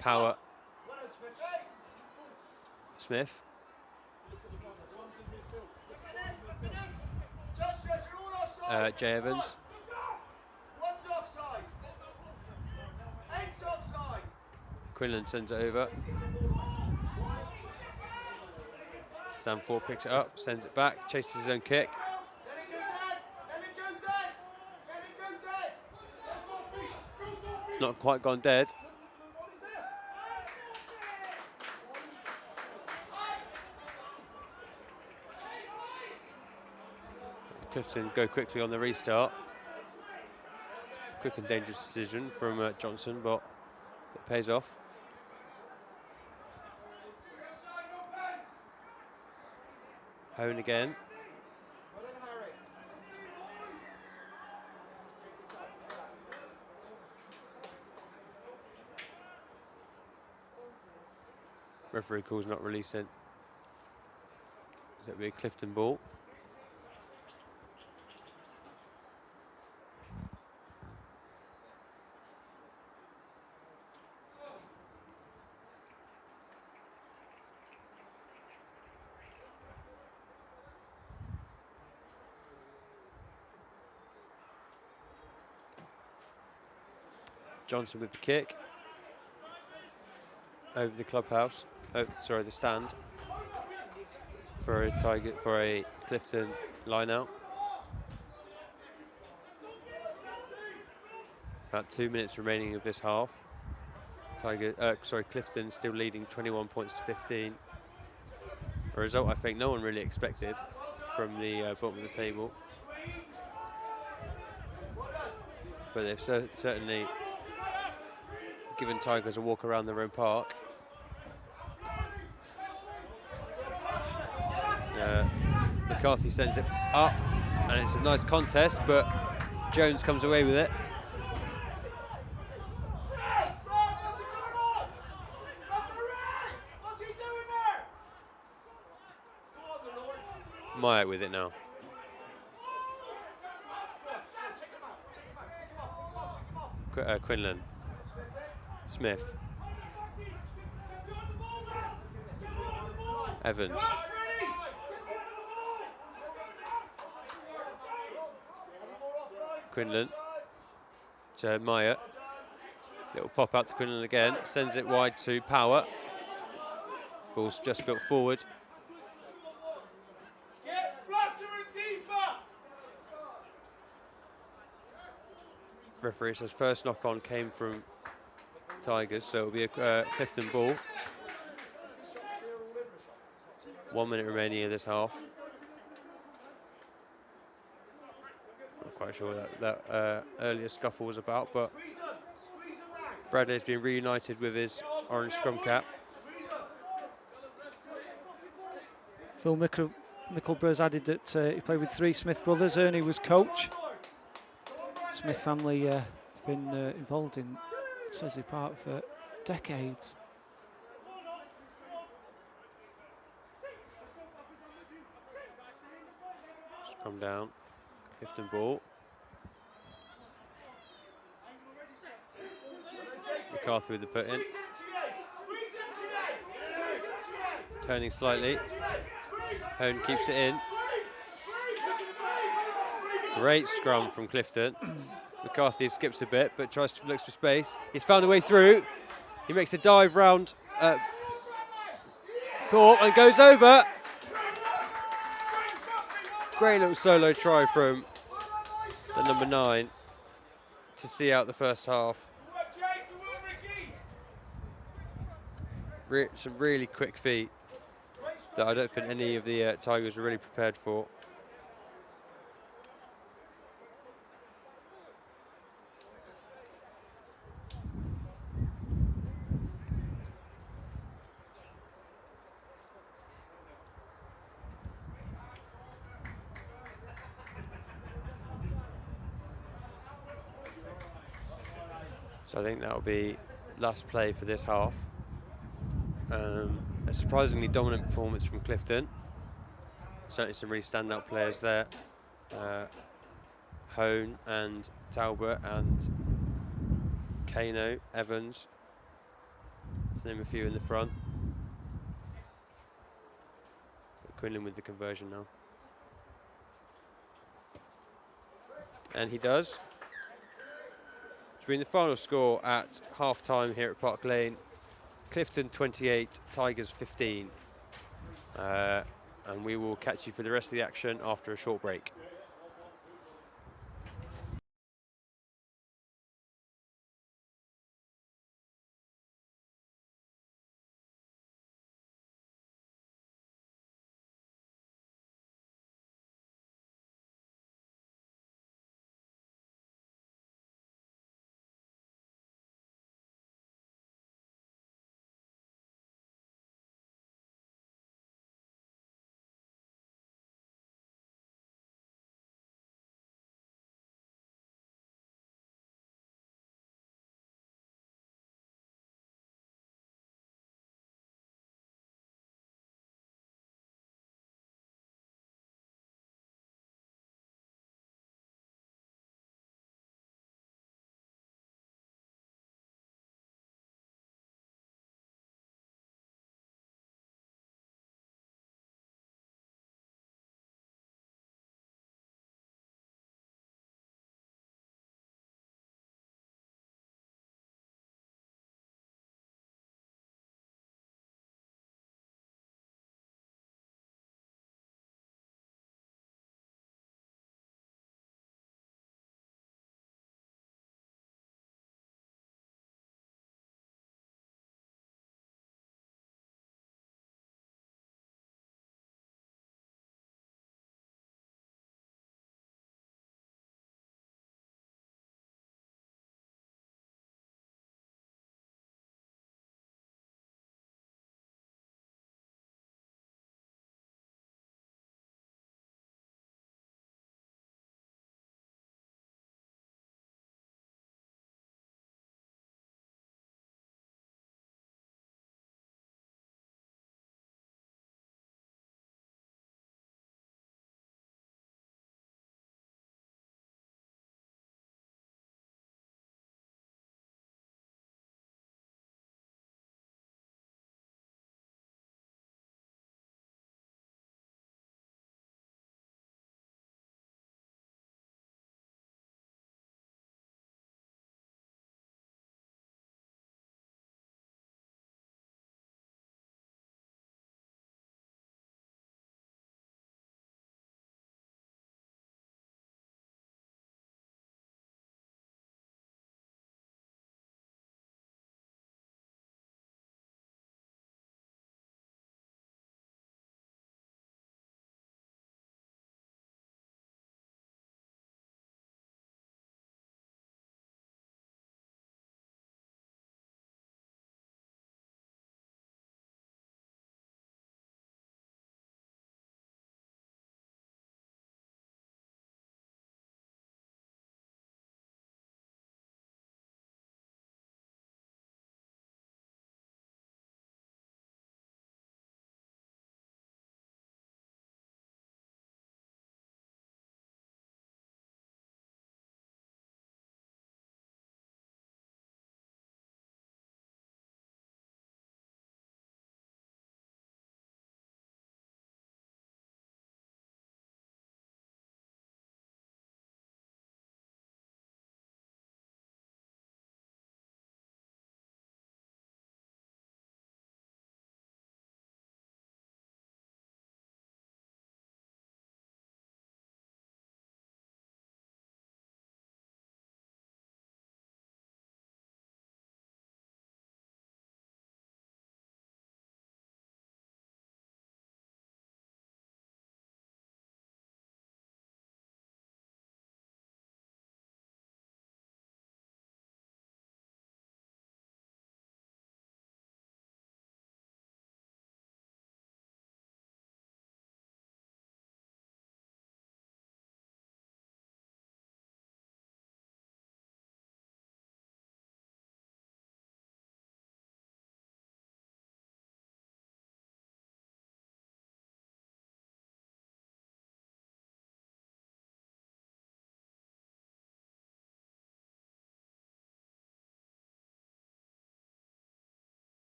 S2: Power.
S4: Well done, Smith, eh?
S2: Smith.
S4: Look at this. Touch that, you're all offside.
S2: Jay Evans.
S4: One's offside. 8's offside.
S2: Quinlan sends it over. Sam Ford picks it up, sends it back, chases his own kick.
S4: Let it go dead. Let it go dead. Let it go dead.
S2: It's not quite gone dead. Clifton go quickly on the restart. Quick and dangerous decision from Johnson, but it pays off. Hone again.
S4: Well done, Harry.
S2: Referee calls not releasing. So it'll be a Clifton ball. Johnson with the kick over the clubhouse. Oh, sorry, the stand for a Clifton line out. About 2 minutes remaining of this half. Clifton still leading 21 points to 15. A result I think no one really expected from the bottom of the table. But they've certainly given Tigers a walk around their own park. McCarthy sends it up, and it's a nice contest, but Jones comes away with it.
S4: What's he doing there? Go on, the Lord.
S2: Meyer with it now.
S4: Take him off.
S2: Quinlan. Smith. Evans. Quinlan to Meyer. Little pop out to Quinlan again. Sends it wide to Power. Ball's just built forward.
S3: Get flatter and deeper.
S2: Referee says first knock on came from Tigers, so it'll be a Clifton ball. 1 minute remaining of this half. Not quite sure what that earlier scuffle was about, but Bradley's been reunited with his orange scrum cap.
S1: Phil Mickleburgh's added that he played with 3 Smith brothers. Ernie was coach. Smith family have been involved in Sedgley Park for decades.
S2: Come down, Clifton ball. McCarthy with the put in. Turning slightly. Hone keeps it in. Great scrum from Clifton. McCarthy skips a bit, but looks for space. He's found a way through. He makes a dive round Thorpe and goes over. Great little solo try from the number 9 to see out the first half. Some really quick feet that I don't think any of the Tigers were really prepared for. So I think that'll be last play for this half. A surprisingly dominant performance from Clifton. Certainly some really standout players there. Hone and Talbot and Kano, Evans, to name a few in the front. Quinlan with the conversion now. And he does. It's been the final score at half-time here at Park Lane. Clifton 28, Tigers 15. And we will catch you for the rest of the action after a short break.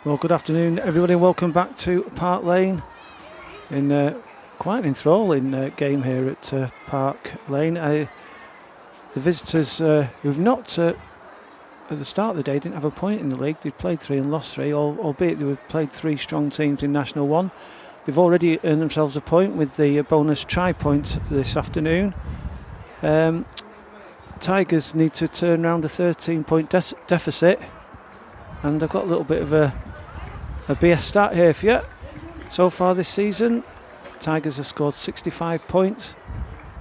S1: Well, good afternoon, everybody. Welcome back to Park Lane in quite an enthralling game here at Park Lane. The visitors who've not, at the start of the day, didn't have a point in the league. They'd played 3 and lost 3, albeit they have played 3 strong teams in National 1. They've already earned themselves a point with the bonus try point this afternoon. Tigers need to turn around a 13-point deficit, and they've got a little bit of a BS stat here for you. So far this season, Tigers have scored 65 points.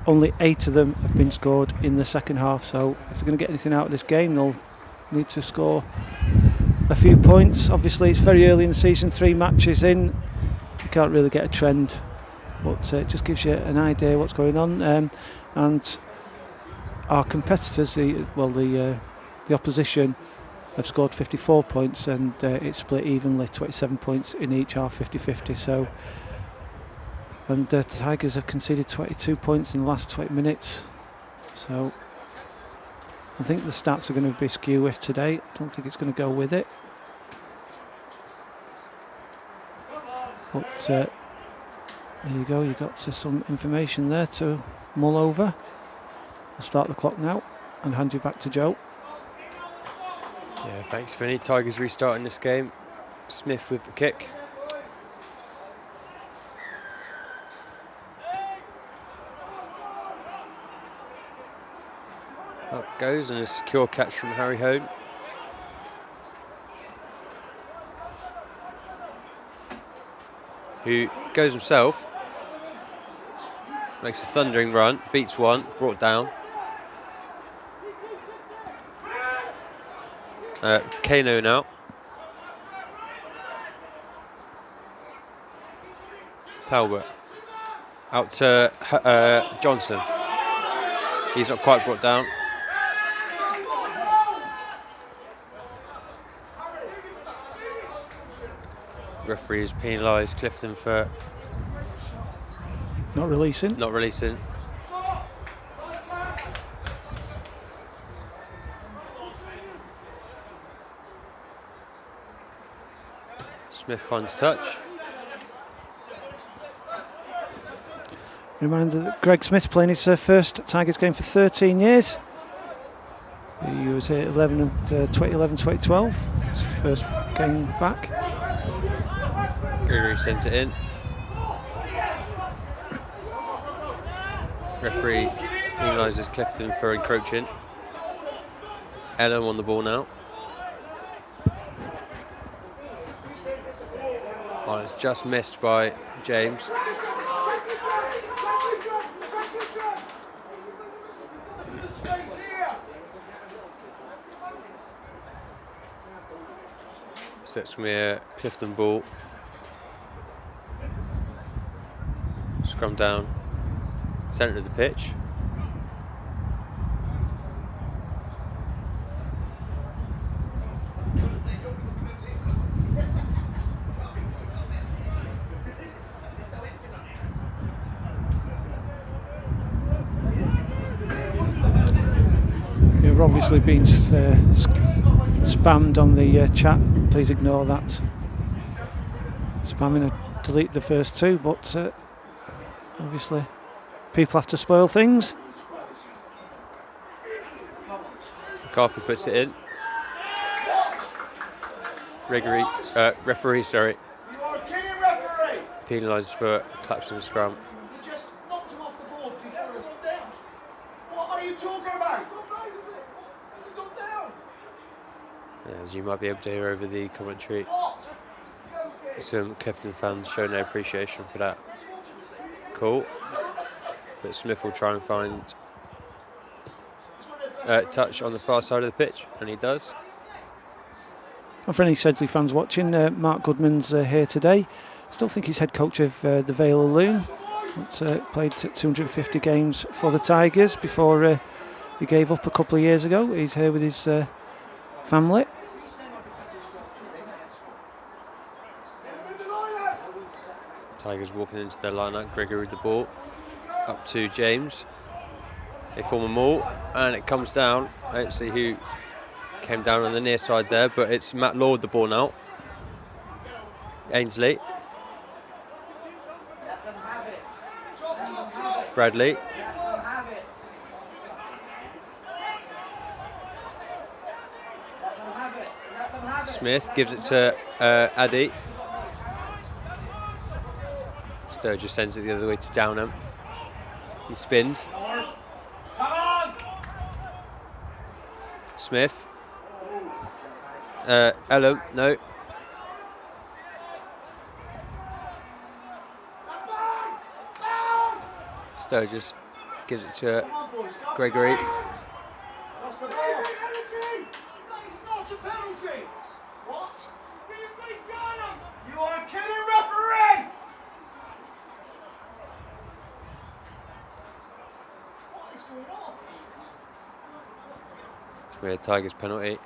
S1: Only 8 of them have been scored in the second half. So if they're going to get anything out of this game, they'll need to score a few points. Obviously, it's very early in the season, 3 matches in. You can't really get a trend, but it just gives you an idea what's going on. And our competitors, the opposition, have scored 54 points, and it's split evenly, 27 points in each half, 50-50. So, and the Tigers have conceded 22 points in the last 20 minutes. So I think the stats are going to be skew-whiffed today. I don't think it's going to go with it. But there you go, you got some information there to mull over. I'll start the clock now and hand you back to Joe.
S2: Yeah, thanks, Vinny. Tigers restarting this game. Smith with the kick. Up goes, and a secure catch from Harry Hone. Who goes himself, makes a thundering run, beats one, brought down. Kano now. Talbot. Out to Johnson. He's not quite brought down. Referees penalised Clifton for
S1: not releasing.
S2: Smith finds touch.
S1: Reminder that Greg Smith's playing his first Tigers game for 13 years. He was here 2011-2012. It's his first game back.
S2: Gregory sent it in. Referee penalises Clifton for encroaching. Ellum on the ball now. Oh, it's just missed by James. So it's going to be a Clifton ball. Scrum down, centre of the pitch.
S1: You've obviously been spammed on the chat. Please ignore that. Spamming, delete the first 2, but obviously people have to spoil things.
S2: McCarthy puts it in. Referee, sorry.
S4: You are kidding, referee!
S2: Penalised for collapsing the scrum.
S4: You just knocked him off the board before us. What are you talking about?
S2: As you might be able to hear over the commentary, some Clifton fans show no appreciation for that call. But Smith will try and find touch on the far side of the pitch, and he does.
S1: And for any Sedgley fans watching, Mark Goodman's here today. Still think he's head coach of the Vale Loon. Played 250 games for the Tigers before he gave up a couple of years ago. He's here with his family.
S2: Tigers walking into their line-out. Gregory with the ball up to James. They form a maul, and it comes down. I don't see who came down on the near side there, but it's Matt Lord the ball now. Ainsley.
S4: Let them have it.
S2: Bradley.
S4: Let them have it. Let them have it. Let them have it.
S2: Smith gives it to Addy. Sturgis sends it the other way to Downham. He spins.
S4: Come on.
S2: Smith. Ellum, no. Sturgis gives it to
S4: Come on, boys. Go
S2: Gregory.
S4: That's the ball.
S3: That is not a penalty.
S4: What?
S3: You are kidding, referee!
S4: What is going on?
S2: It's a Tigers penalty.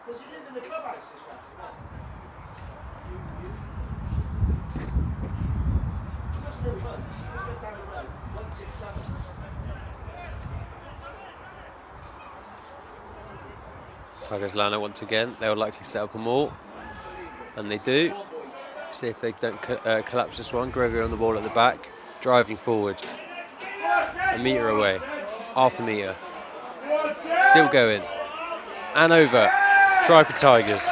S4: Does he live in the clubhouse, this referee? Just no road. Just live down the road. 167.
S2: Tigers Lana once again. They'll likely set up a maul. And they do. See if they don't collapse this one. Gregory on the ball at the back. Driving forward. A metre away. Half a metre. Still going. And over. Try for Tigers.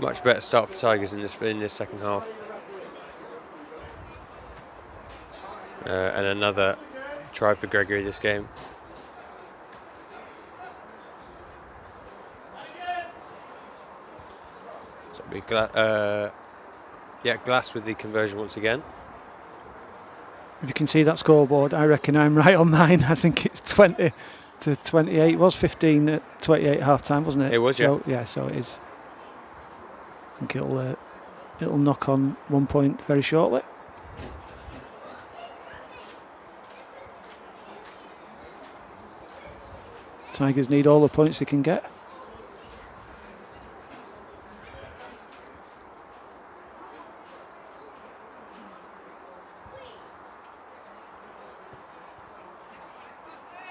S2: Much better start for Tigers in this second half. And another try for Gregory this game. So it'll be Glass with the conversion once again.
S1: If you can see that scoreboard, I reckon I'm right on mine. I think it's 20 to 28. It was 15 at 28 half time, wasn't it?
S2: It was,
S1: so, yeah. So it is. I think it'll knock on 1 point very shortly. Tigers need all the points they can get.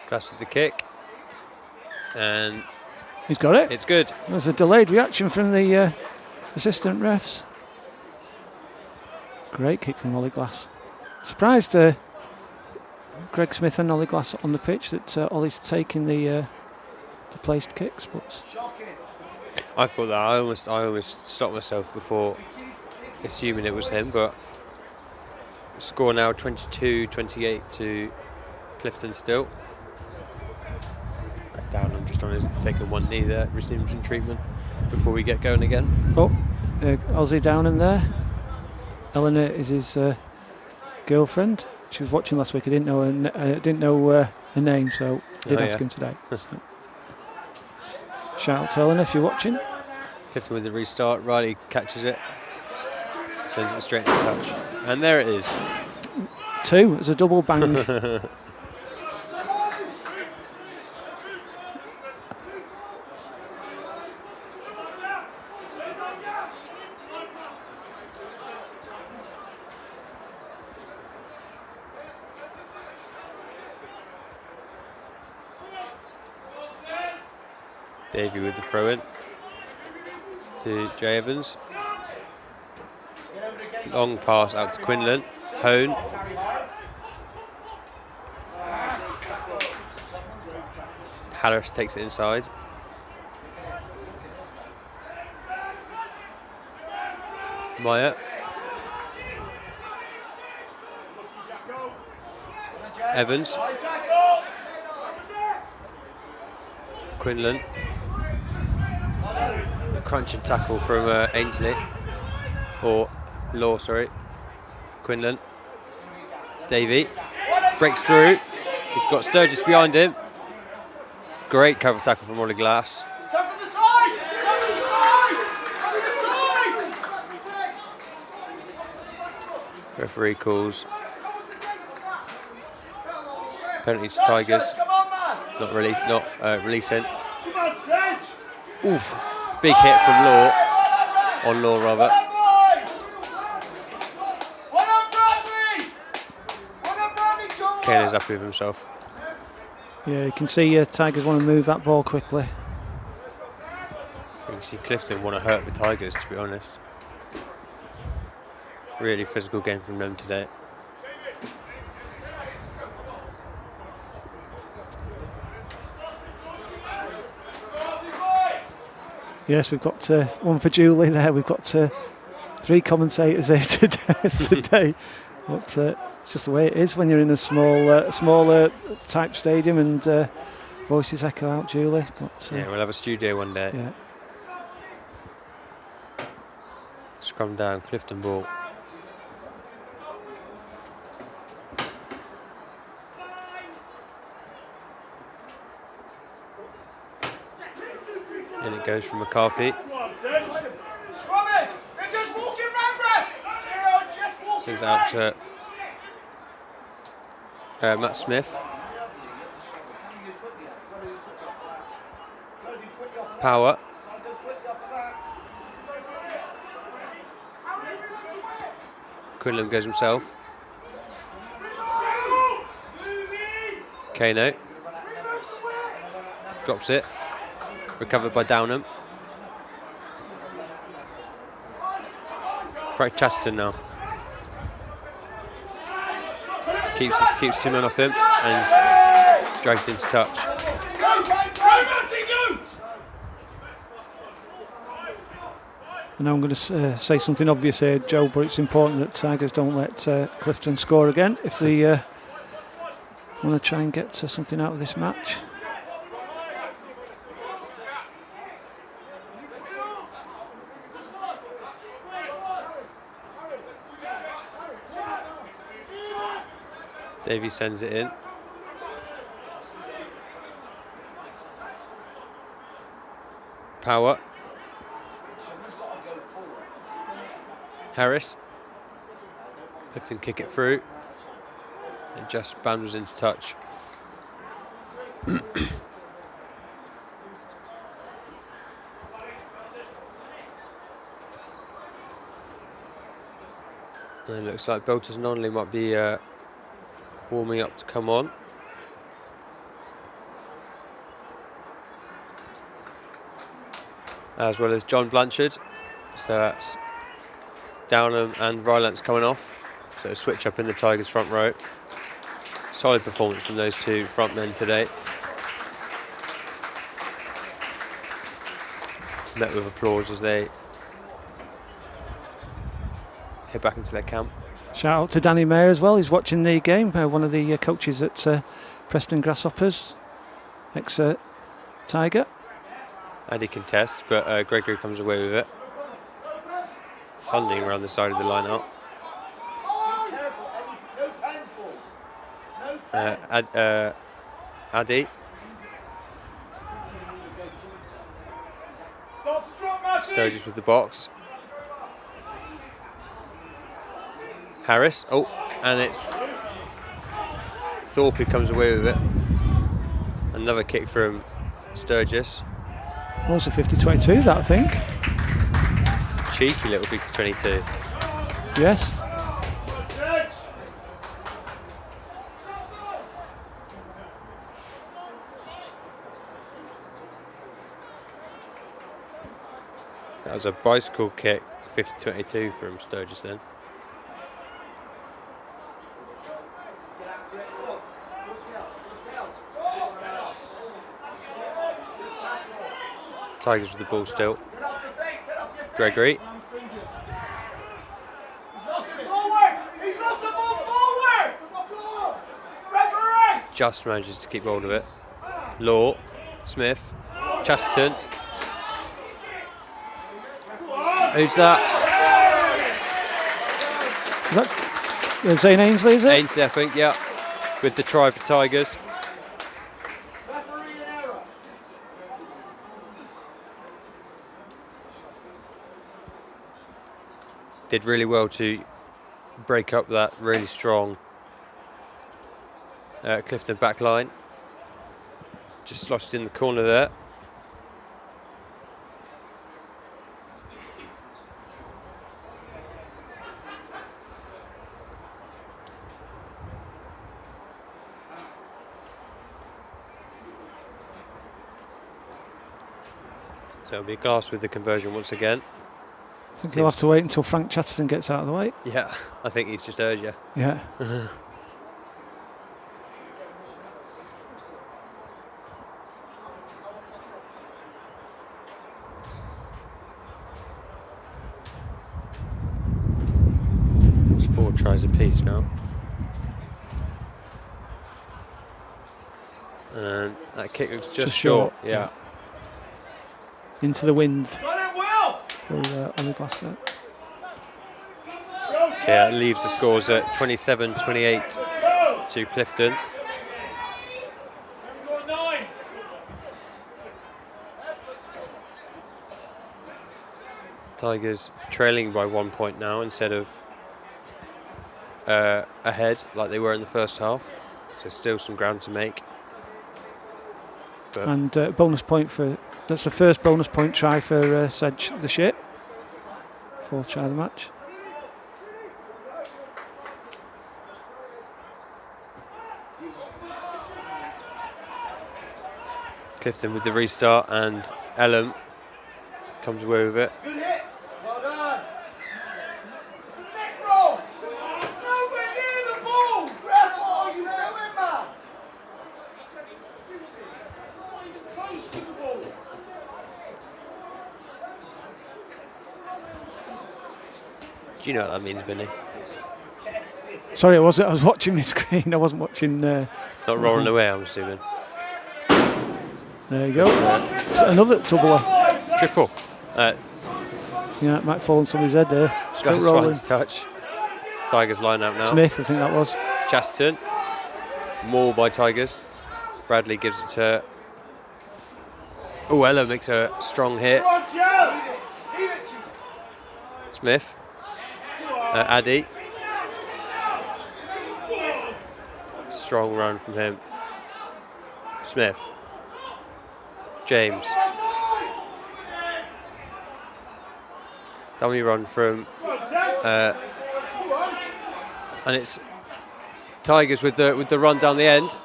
S2: Glass with the kick. And
S1: He's got it.
S2: it's good.
S1: There's a delayed reaction from the assistant refs. Great kick from Ollie Glass. Surprised Greg Smith and Ollie Glass on the pitch that Ollie's taking the placed kicks, but
S2: I thought that. I almost stopped myself before assuming it was him, but score now 22-28 to Clifton still. Right down, I'm just on his taking one knee there, receiving some treatment before we get going again.
S1: oh, Ozzy down in there. Eleanor is his girlfriend. She was watching last week. I didn't know her name, so I did ask him today. So. Shout out to Eleanor if you're watching.
S2: Clifton with the restart. Riley catches it, sends it straight to touch, and there it is.
S1: 2. It's a double bang.
S2: Davey with the throw in to Jay Evans. Long pass out to Quinlan. Hone. Harris takes it inside. Meyer. Evans. Quinlan. A crunching tackle from Ainsley. Or Law, sorry. Quinlan. Davey. Breaks through. He's got Sturgis behind him. Great cover tackle from Ollie Glass.
S4: Come from the side! Come from the side! Come from the side!
S2: Referee calls penalty to Tigers.
S4: Come on, man!
S2: Not releasing.
S4: Come on, Sedge!
S2: Oof. Big hit from Law. On Law, rather.
S4: Well done, Bradley! Well done, Bradley, Tom!
S2: Kane is happy with himself.
S1: Yeah, you can see Tigers want to move that ball quickly.
S2: You can see Clifton want to hurt the Tigers, to be honest. Really physical game from them today.
S1: Yes, we've got one for Julie there. We've got 3 commentators here today. But it's just the way it is when you're in a smaller type stadium and voices echo out, Julie. But,
S2: yeah, we'll have a studio one day.
S1: Yeah.
S2: Scrum down, Clifton ball. And it goes from McCarthy.
S4: Scrum it! They're just walking round there! They are just walking
S2: Sends out to Matt Smith. Power. Quinlan goes himself. Kano. Drops it. Recovered by Downham. Frank Chesterton now. Keeps 2 men off him and dragged into touch.
S1: And I'm going to say something obvious here, Joe, but it's important that Tigers don't let Clifton score again if they want to try and get something out of this match.
S2: Davey sends it in. Power. Harris. Clifton kick it through. And just bounces into touch. And it looks like Belters and Onley might be warming up to come on. As well as John Blanchard. So that's Downham and Rylance coming off. So a switch up in the Tigers front row. Solid performance from those 2 front men today. Met with applause as they head back into their camp.
S1: Shout out to Danny Mayer as well. He's watching the game. One of the coaches at Preston Grasshoppers, ex-Tiger.
S2: And he contests, but Gregory comes away with it. Thundering around the side of the line-out. Addy. Sturgis with the box. Harris. Oh, and it's Thorpe who comes away with it. Another kick from Sturgis.
S1: Also 50-22, that I think.
S2: Cheeky little 50-22.
S1: Yes.
S2: That was a bicycle kick, 50-22 from Sturgis then. Tigers with the ball still. Gregory. Just manages to keep hold of it. Law, Smith, Chesterton. Who's that?
S1: Is that Zane Ainsley, is it?
S2: Ainsley, I think, yeah. With the try for Tigers. Did really well to break up that really strong Clifton back line. Just sloshed in the corner there. So it'll be Glass with the conversion once again.
S1: I think he'll have to wait until Frank Chatterton gets out of the way.
S2: Yeah, I think he's just urged you.
S1: Yeah.
S2: It's 4 tries apiece now. And that kick looks just short. Yeah.
S1: Into the wind.
S4: Got it well.
S1: On the glass there.
S2: Yeah, it leaves the scores at 27-28 to Clifton. Tigers trailing by 1 point now instead of ahead like they were in the first half. So still some ground to make. But
S1: And bonus point for, that's the first bonus point try for Sedge the Ship. 4th try of the match.
S2: Clifton with the restart, and Ellum comes away with it.
S4: Good hit. Well done.
S3: It's a neck roll. It's nowhere near the ball.
S4: Ref, what are you doing, man?
S3: Not even close to the ball.
S2: Do you know what that means, Vinny?
S1: Sorry, I was watching my screen. I wasn't watching.
S2: Not rolling away, I'm assuming.
S1: There you go. So another double.
S2: Triple.
S1: Yeah, it might fall on somebody's head there. Still
S2: Glass
S1: rolling.
S2: finds touch. Tigers line out now.
S1: Smith, I think that was.
S2: Chatterton. Maul by Tigers. Bradley gives it to... Oh, Ella makes a strong hit.
S4: Leave it to
S2: Smith. Addy. Strong run from him. Smith. James. Dummy run from... and it's Tigers with the run down the end.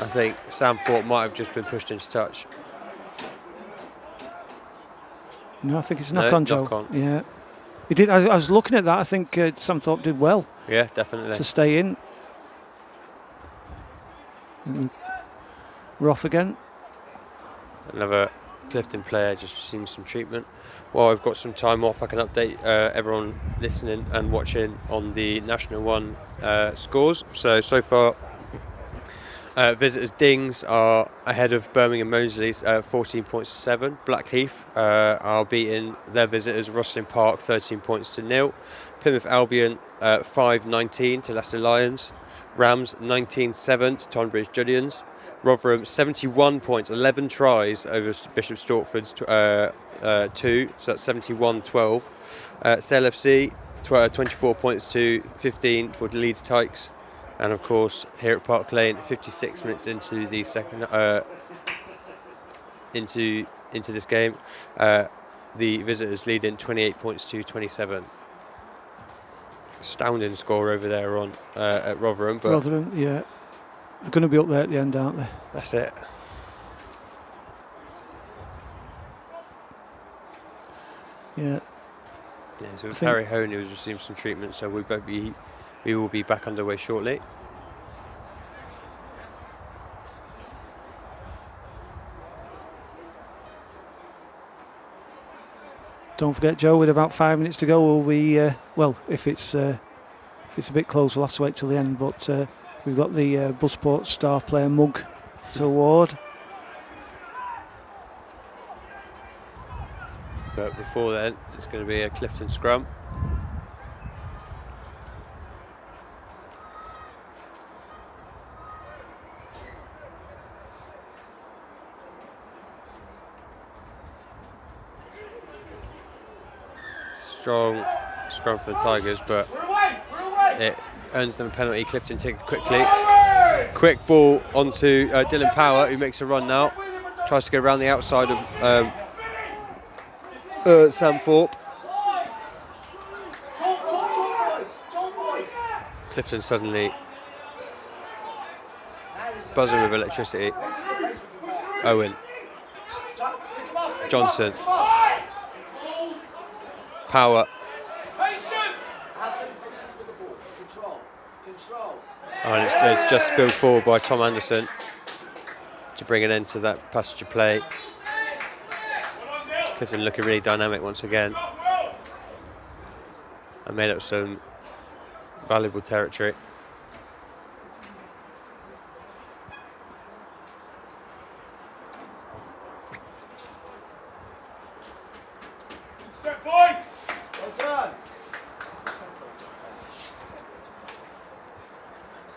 S2: I think Sam Thorpe might have just been pushed into touch.
S1: No, I think it's a
S2: No,
S1: knock on, Joe.
S2: knock on.
S1: Yeah. He did. I was looking at that. I think Sam Thorpe did well
S2: Yeah, definitely.
S1: to stay in. We're off again.
S2: Another Clifton player just receiving some treatment. While I've got some time off, I can update everyone listening and watching on the National 1 scores. So far, visitors Dings are ahead of Birmingham Moseley's 14 points to 7. Blackheath are beating their visitors Rosslyn Park 13 points to 0. Plymouth Albion 5-19 to Leicester Lions. Rams 19-7 to Tonbridge Julians. Rotherham 71 points, 11 tries over Bishop Stortford's 2, so that's 71-12. Sale FC 24 points to 15 for the Leeds Tykes. And of course, here at Park Lane, 56 minutes into the second into this game, the visitors lead in 28 points to 27. Astounding score over there on at Rotherham, but
S1: Rotherham, yeah. They're going to be up there at the end, aren't they?
S2: that's it.
S1: Yeah.
S2: Yeah, so it was
S1: I think-
S2: Harry Hone who was receiving some treatment, so we will be back underway shortly.
S1: Don't forget, Joe, with about 5 minutes to go, we'll be, well, if it's a bit close, we'll have to wait till the end, but we've got the Buzze Sport Star Player mug to award.
S2: But before then, it's going to be a Clifton scrum. Strong scrum for the Tigers, but it earns them a penalty. Clifton take it quickly. Quick ball onto Dylan Power, who makes a run now. Tries to go around the outside of Sam Thorpe.
S4: Talk, boys.
S2: Clifton suddenly Buzzing with electricity. Owen. Johnson. Power. Oh, and it's just spilled forward by Tom Anderson to bring an end to that passenger play. Clifton looking really dynamic once again. And made up some valuable territory.
S3: Set, boys! Well done!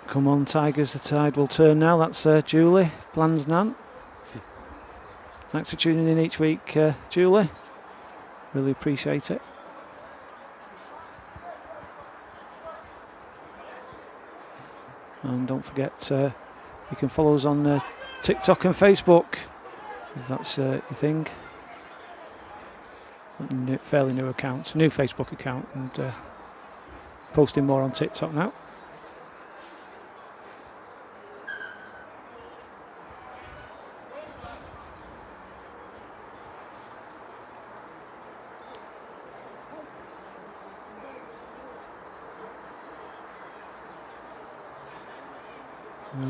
S1: Come on, Tigers, the tide will turn now. That's Julie, plans Nan. Thanks for tuning in each week, Julie. Really appreciate it. And don't forget, you can follow us on TikTok and Facebook, if that's your thing. Fairly new account, new Facebook account, and posting more on TikTok now.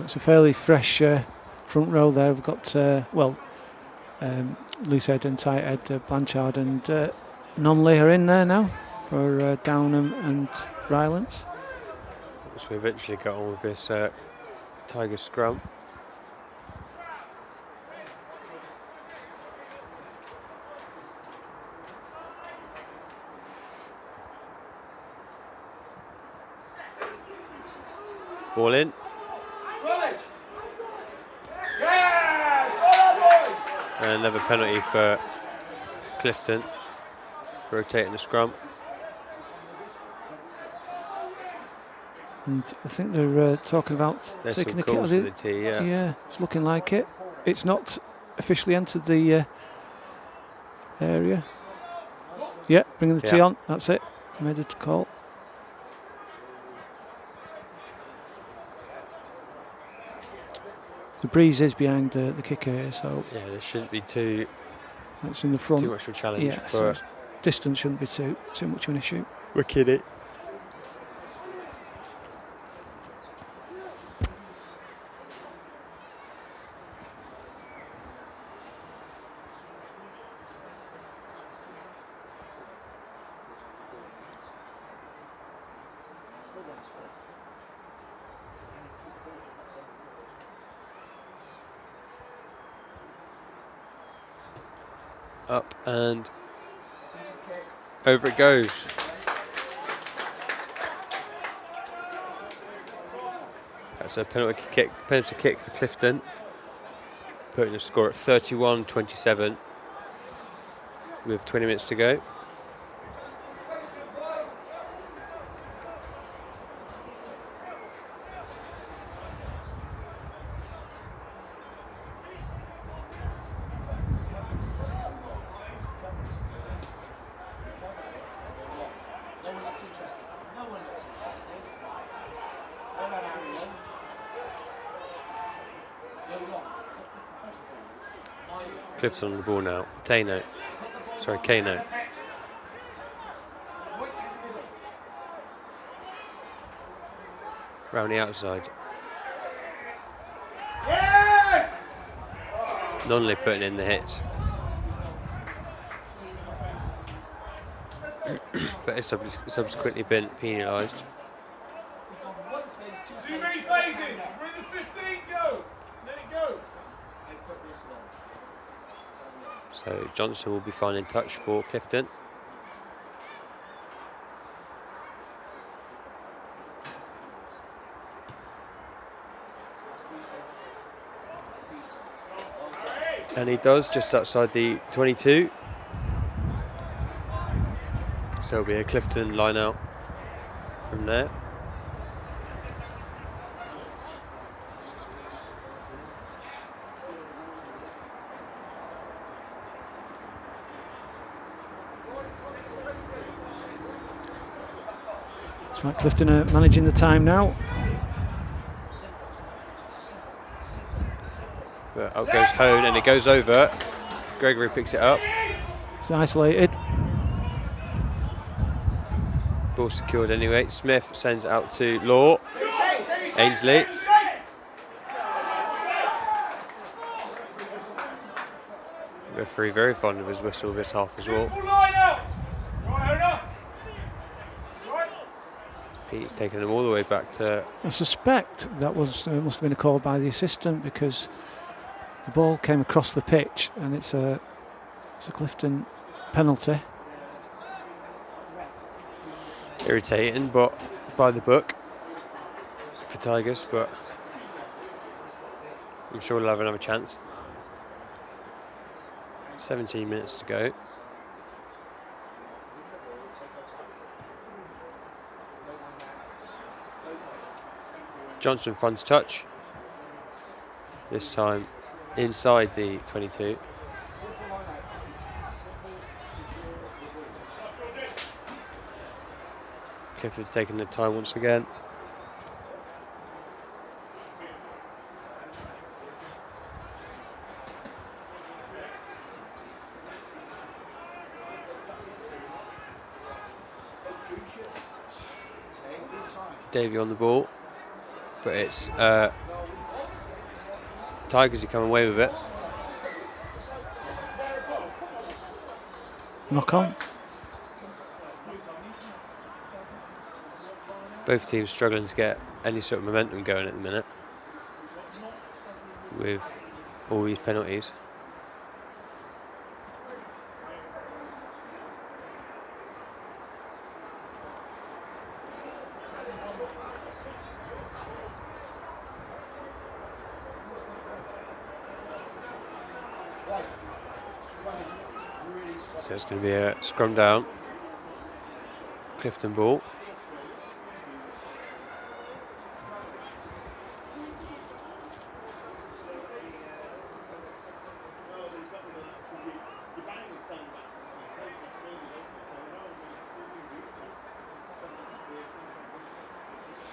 S1: It's a fairly fresh front row there. We've got, loose head and tight head, Blanchard and Nonley are in there now for Downham and Rylance.
S2: So we eventually got on with this Tiger scrum. Ball in. And another penalty for Clifton for rotating the scrum.
S1: And I think they're talking about
S2: There's
S1: taking
S2: some
S1: the kit.
S2: calls for the tee, yeah.
S1: Yeah, it's looking like it. It's not officially entered the area. Yeah, bringing the tee on. That's it. Made it call. The breeze is behind the kicker here, so
S2: yeah, there shouldn't be too
S1: that's in the front.
S2: much of a challenge.
S1: Yeah,
S2: for
S1: so distance shouldn't be too much of an issue.
S2: Wicked it. Up and over it goes. That's a penalty kick for Clifton, putting the score at 31-27 with 20 minutes to go. Clifton on the ball now. Kano. Round the outside.
S3: Yes!
S2: Nonley putting in the hits. But it's subsequently been penalised.
S3: Too many phases. We're in the 15. Go. Let it go.
S2: So Johnson will be finding touch for Clifton. And he does, just outside the 22. So it'll be a Clifton line out from there.
S1: It's like Clifton are managing the time now.
S2: But up goes Hone, and it goes over. Gregory picks it up.
S1: It's isolated.
S2: Ball secured anyway. Smith sends it out to Law. Ainsley. Referee very fond of his whistle this half as well. Pete's taking them all the way back to...
S1: I suspect that was must have been a call by the assistant, because the ball came across the pitch, and it's a Clifton penalty.
S2: Irritating, but by the book for Tigers, but I'm sure we'll have another chance. 17 minutes to go. Johnson fronts touch. This time inside the 22. Clifton taking the time once again. Davey on the ball, but it's Tigers are coming away with it.
S1: Knock on.
S2: Both teams struggling to get any sort of momentum going at the minute with all these penalties. So it's going to be a scrum down. Clifton ball.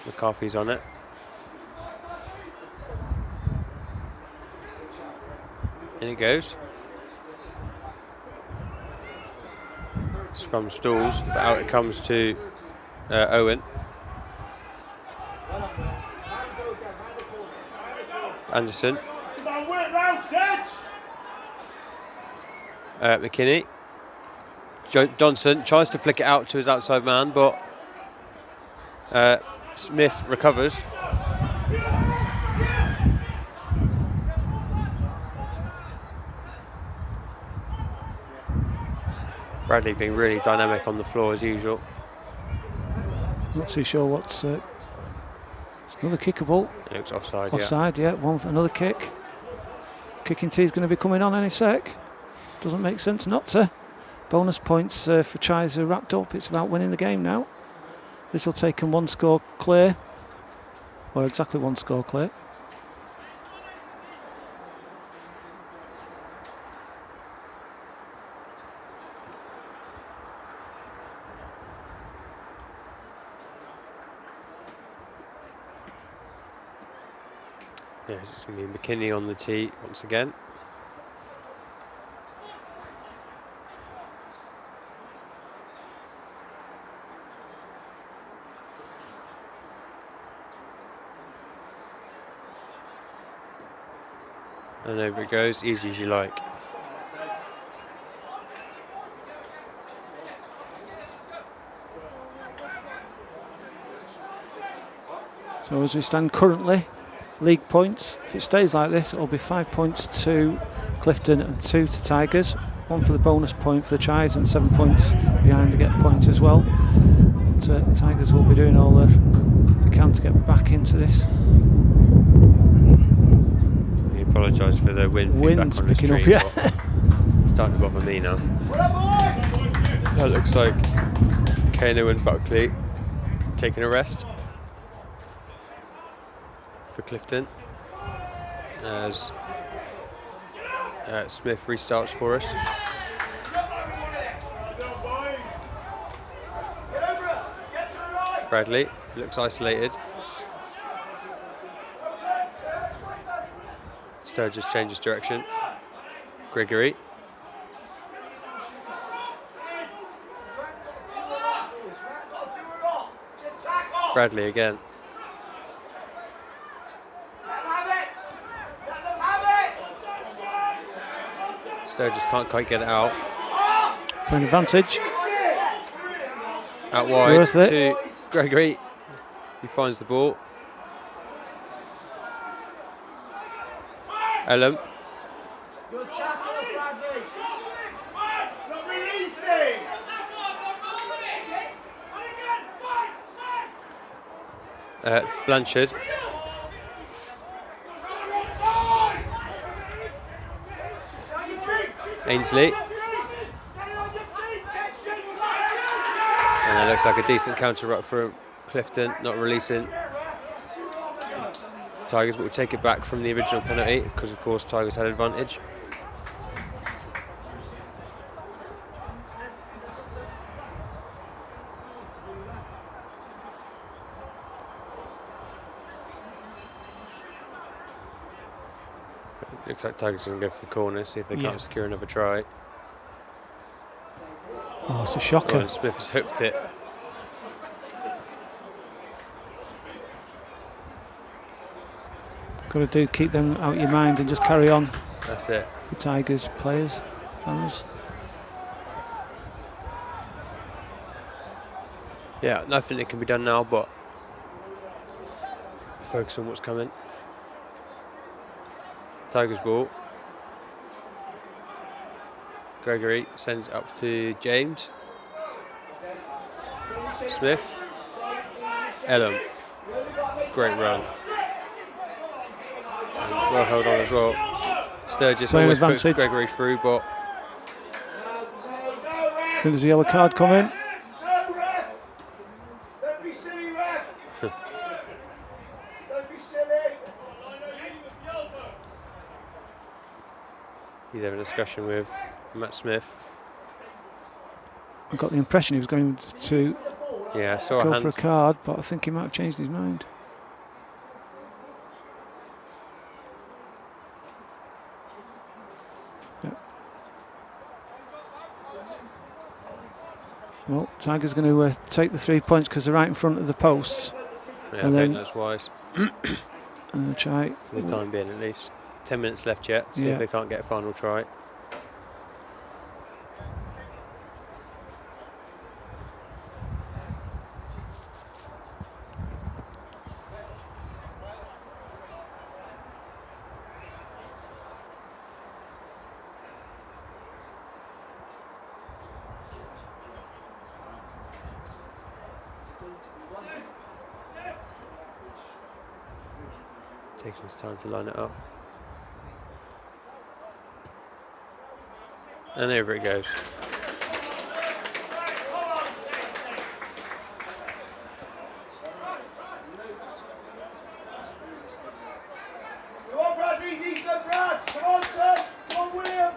S2: McCarthy's on it. In it goes. Scrum stalls, but out it comes to Owen. Anderson. McKinney. Johnson tries to flick it out to his outside man, but Smith recovers. Bradley being really dynamic on the floor as usual.
S1: Not too sure what's... it's another kickable.
S2: It looks offside,
S1: Offside, yeah. One for another kick. Kicking tee is going to be coming on any sec. Doesn't make sense not to. Bonus points for Chise are wrapped up. It's about winning the game now. This will take them one score clear. Or exactly one score clear.
S2: Yes, it's going to be McKinney on the tee once again. And over it goes, easy as you like.
S1: So as we stand currently, league points, if it stays like this, it'll be 5 points to Clifton and 2 to Tigers. 1 for the bonus point for the Chise and 7 points behind to get points as well. But, Tigers will be doing all they can to get back into this.
S2: We apologise for the wind feedback on the stream.
S1: Wind's picking up, yeah.
S2: It's starting to bother me now. That looks like Kano and Buckley taking a rest for Clifton as Smith restarts for us. Bradley looks isolated. Sturgis changes direction. Gregory. Bradley again. Sturgis can't quite get it out.
S1: Playing advantage.
S2: Out wide
S1: Worth it.
S2: to Gregory. He finds the ball. Ellum.
S4: Good tackle, Bradley. Not releasing.
S2: Blanchard. Ainsley. And it looks like a decent counter up from Clifton, not releasing. Tigers will take it back from the original penalty because, of course, Tigers had advantage. Looks like Tigers are going to go for the corner, see if they can't secure another try.
S1: Oh, it's a shocker.
S2: And Smith has hooked it.
S1: Got to keep them out of your mind and just carry on.
S2: That's it.
S1: For Tigers players, fans.
S2: Yeah, nothing that can be done now, but focus on what's coming. Tigers ball. Gregory sends it up to James. Smith. Ellum. Great run. And well held on as well. Sturgis always puts Gregory through, but
S1: I think there's a yellow card coming.
S4: Don't be silly, ref. Don't be silly.
S2: he's having a discussion with Matt Smith.
S1: I got the impression he was going to
S2: I saw
S1: go for a card, but I think he might have changed his mind. Well, Tigers going to take the 3 points because they're right in front of the posts.
S2: Yeah,
S1: and
S2: I
S1: then
S2: think that's wise.
S1: And try
S2: for the time being, at least. 10 minutes left yet. See if they can't get a final try. Taking his time to line it up. And over it goes.
S4: Come on, Bradley, need them, Brad. Come on, son. Come on, William.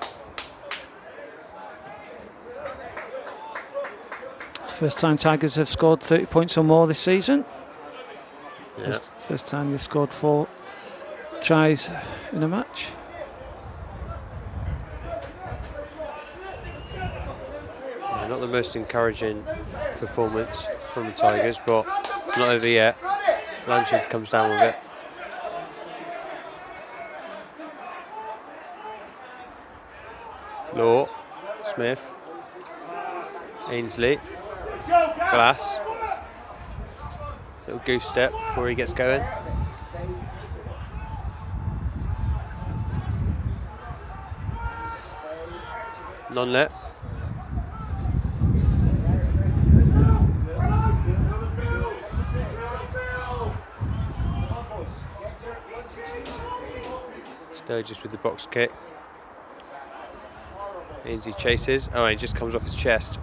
S1: It's the first time Tigers have scored 30 points or more this season.
S2: Yeah.
S1: First time they've scored 4 tries in a match.
S2: Not the most encouraging performance from the Tigers, but it's not over yet. Blanchard comes down with it. Law, Smith, Ainsley, Glass. Little goose step before he gets going. Non-let. Sturgis with the box kick. Ainsley chases. Oh, he just comes off his chest.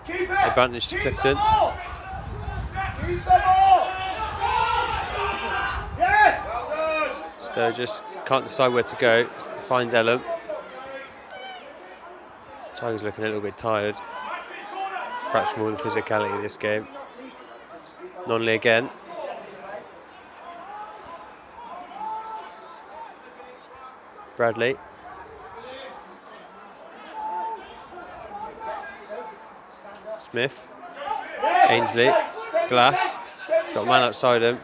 S2: Advantage to Clifton. Sturgis can't decide where to go. Finds Ellum. Tigers looking a little bit tired. Perhaps from all the physicality of this game. Nonley again. Bradley. Smith. Ainsley. Glass. He's got a man outside him.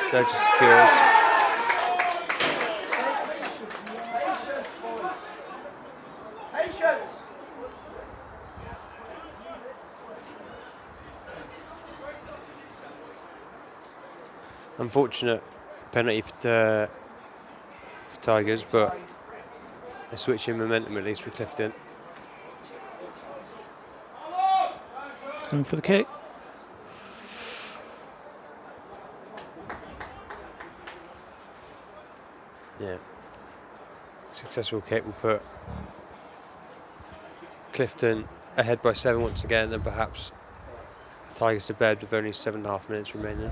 S2: Sturgis secures.
S4: Patience.
S2: Unfortunate penalty for Tigers, but a switch in momentum at least for Clifton.
S1: Going for the kick.
S2: Yeah. Successful kick will put Clifton ahead by 7 once again, and perhaps Tigers to bed with only 7.5 minutes remaining.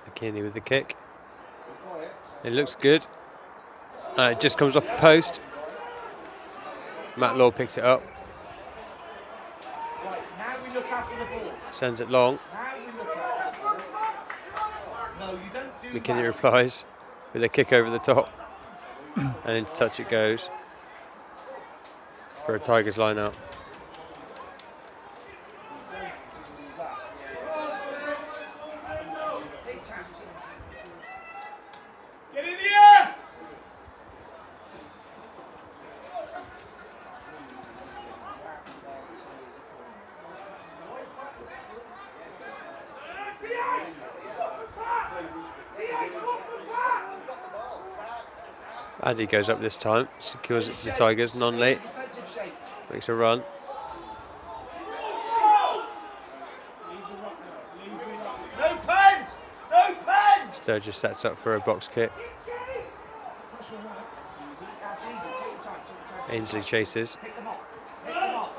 S2: McKinney with the kick. It looks good. It just comes off the post. Matt Law picks it up.
S4: Right, now we look after the ball.
S2: Sends it long.
S4: Now we look after the ball. No, you don't do
S2: McKinney
S4: that.
S2: replies with a kick over the top. And into touch it goes for a Tigers line out.
S3: Get in the air!
S2: Addy goes up this time, secures it for the Tigers, non-late,
S4: Defensive shape.
S2: makes a run.
S4: No pens! No pens!
S2: Sturgis sets up for a box kick.
S4: Pressure on that. That's easy. That's easy. Take your time. Take your time.
S2: Ainsley chases.
S4: Pick them off. Pick them off.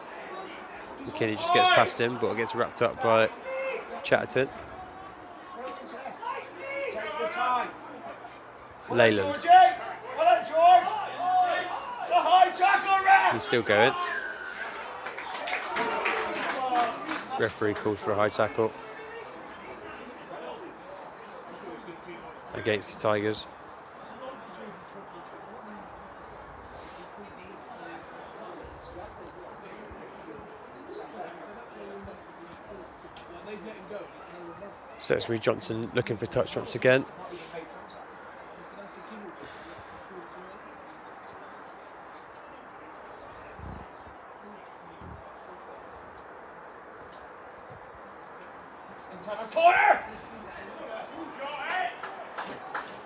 S2: McKinney just gets past him, but gets wrapped up by Chatterton.
S4: Throw it into there. Take your time.
S2: Leyland.
S4: Georgie! Well done, George! It's a high tackle, ref!
S2: He's still going. Referee called for a high tackle against the Tigers. So it's me Johnson looking for touch once again.
S4: Into the corner!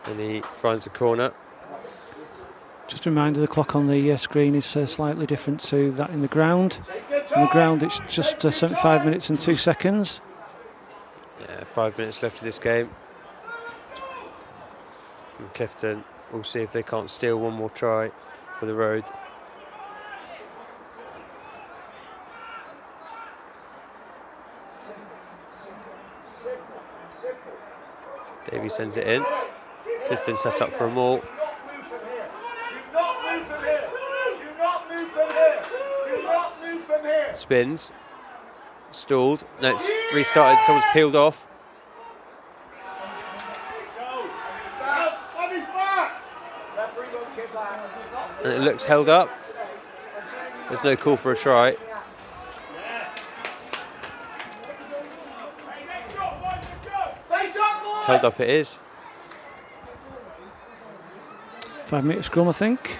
S2: And he finds the corner.
S1: Just a reminder, the clock on the screen is slightly different to that in the ground. In the ground, it's just 75 minutes and 2 seconds.
S2: Yeah, 5 minutes left of this game. And Clifton will see if they can't steal one more try for the road. Davey sends it in. Clifton sets up for a maul.
S4: Do not move from here! Do not move from here! Do not move from here!
S2: Spins. Stalled. No, it's restarted. Someone's peeled off.
S4: On his back! Referee won't give that.
S2: And it looks held up. There's no call for a try.
S4: Face up, boys!
S2: Held up it is.
S1: 5 minute scrum, I think.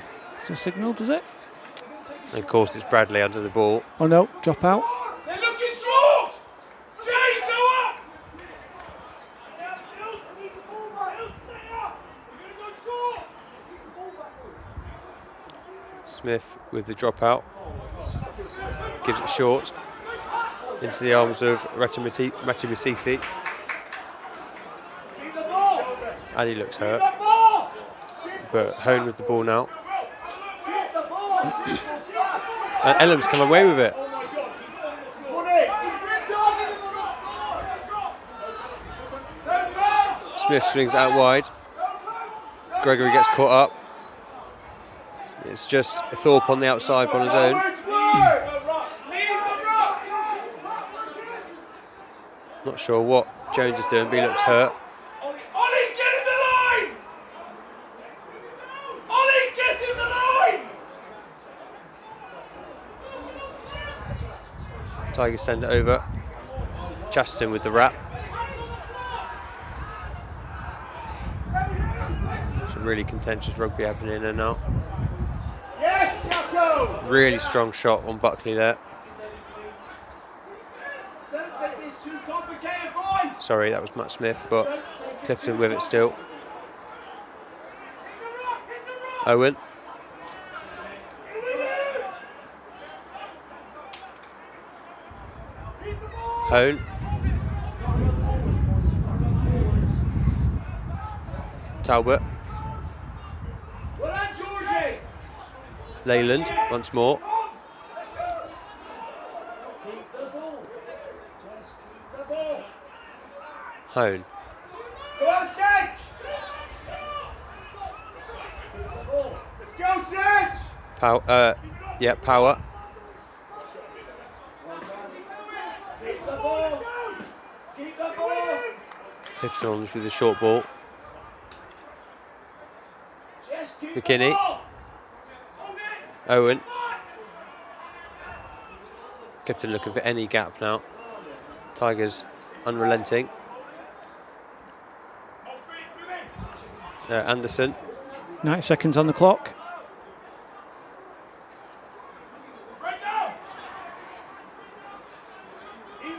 S1: Just signalled, is it?
S2: And of course, it's Bradley under the ball.
S1: Oh no, drop out.
S3: They're looking short! Jay, go up!
S2: Smith with the dropout. Gives it short. Into the arms of Ratimasisi.
S4: Keep the ball!
S2: Ali looks
S4: Keep
S2: hurt,
S4: the ball!
S2: but Hone with the ball now.
S4: Keep the ball! Simple stuff!
S2: And Ellam's come away with it.
S4: Oh my God, he's on the floor.
S2: Smith swings it out wide. Gregory gets caught up. It's just Thorpe on the outside on his own. Not sure what Jones is doing, but he looks hurt.
S4: Ollie, get in the line! Ollie, get in the line!
S2: Tigers send it over. Chaston with the wrap. Some really contentious rugby happening there now.
S4: Yes, Jacko!
S2: Really strong shot on Buckley there.
S4: Don't make this too complicated, boys!
S2: Sorry, that was Matt Smith, but Clifton with it still. Owen. Hone. Talbot.
S4: Well done, Georgie!
S2: Leyland once more.
S4: Keep the ball. Just keep the ball.
S2: Hone.
S4: Go on, Sedge! Keep the ball. Let's go, Sedge!
S2: Yeah, Power.
S4: Well done. Keep the ball. Keep the ball.
S2: Clifton on with the short ball.
S4: Just keep
S2: McKinney.
S4: the ball.
S2: Owen. Clifton looking for any gap now. Tigers unrelenting. Anderson.
S1: 90 seconds on the clock.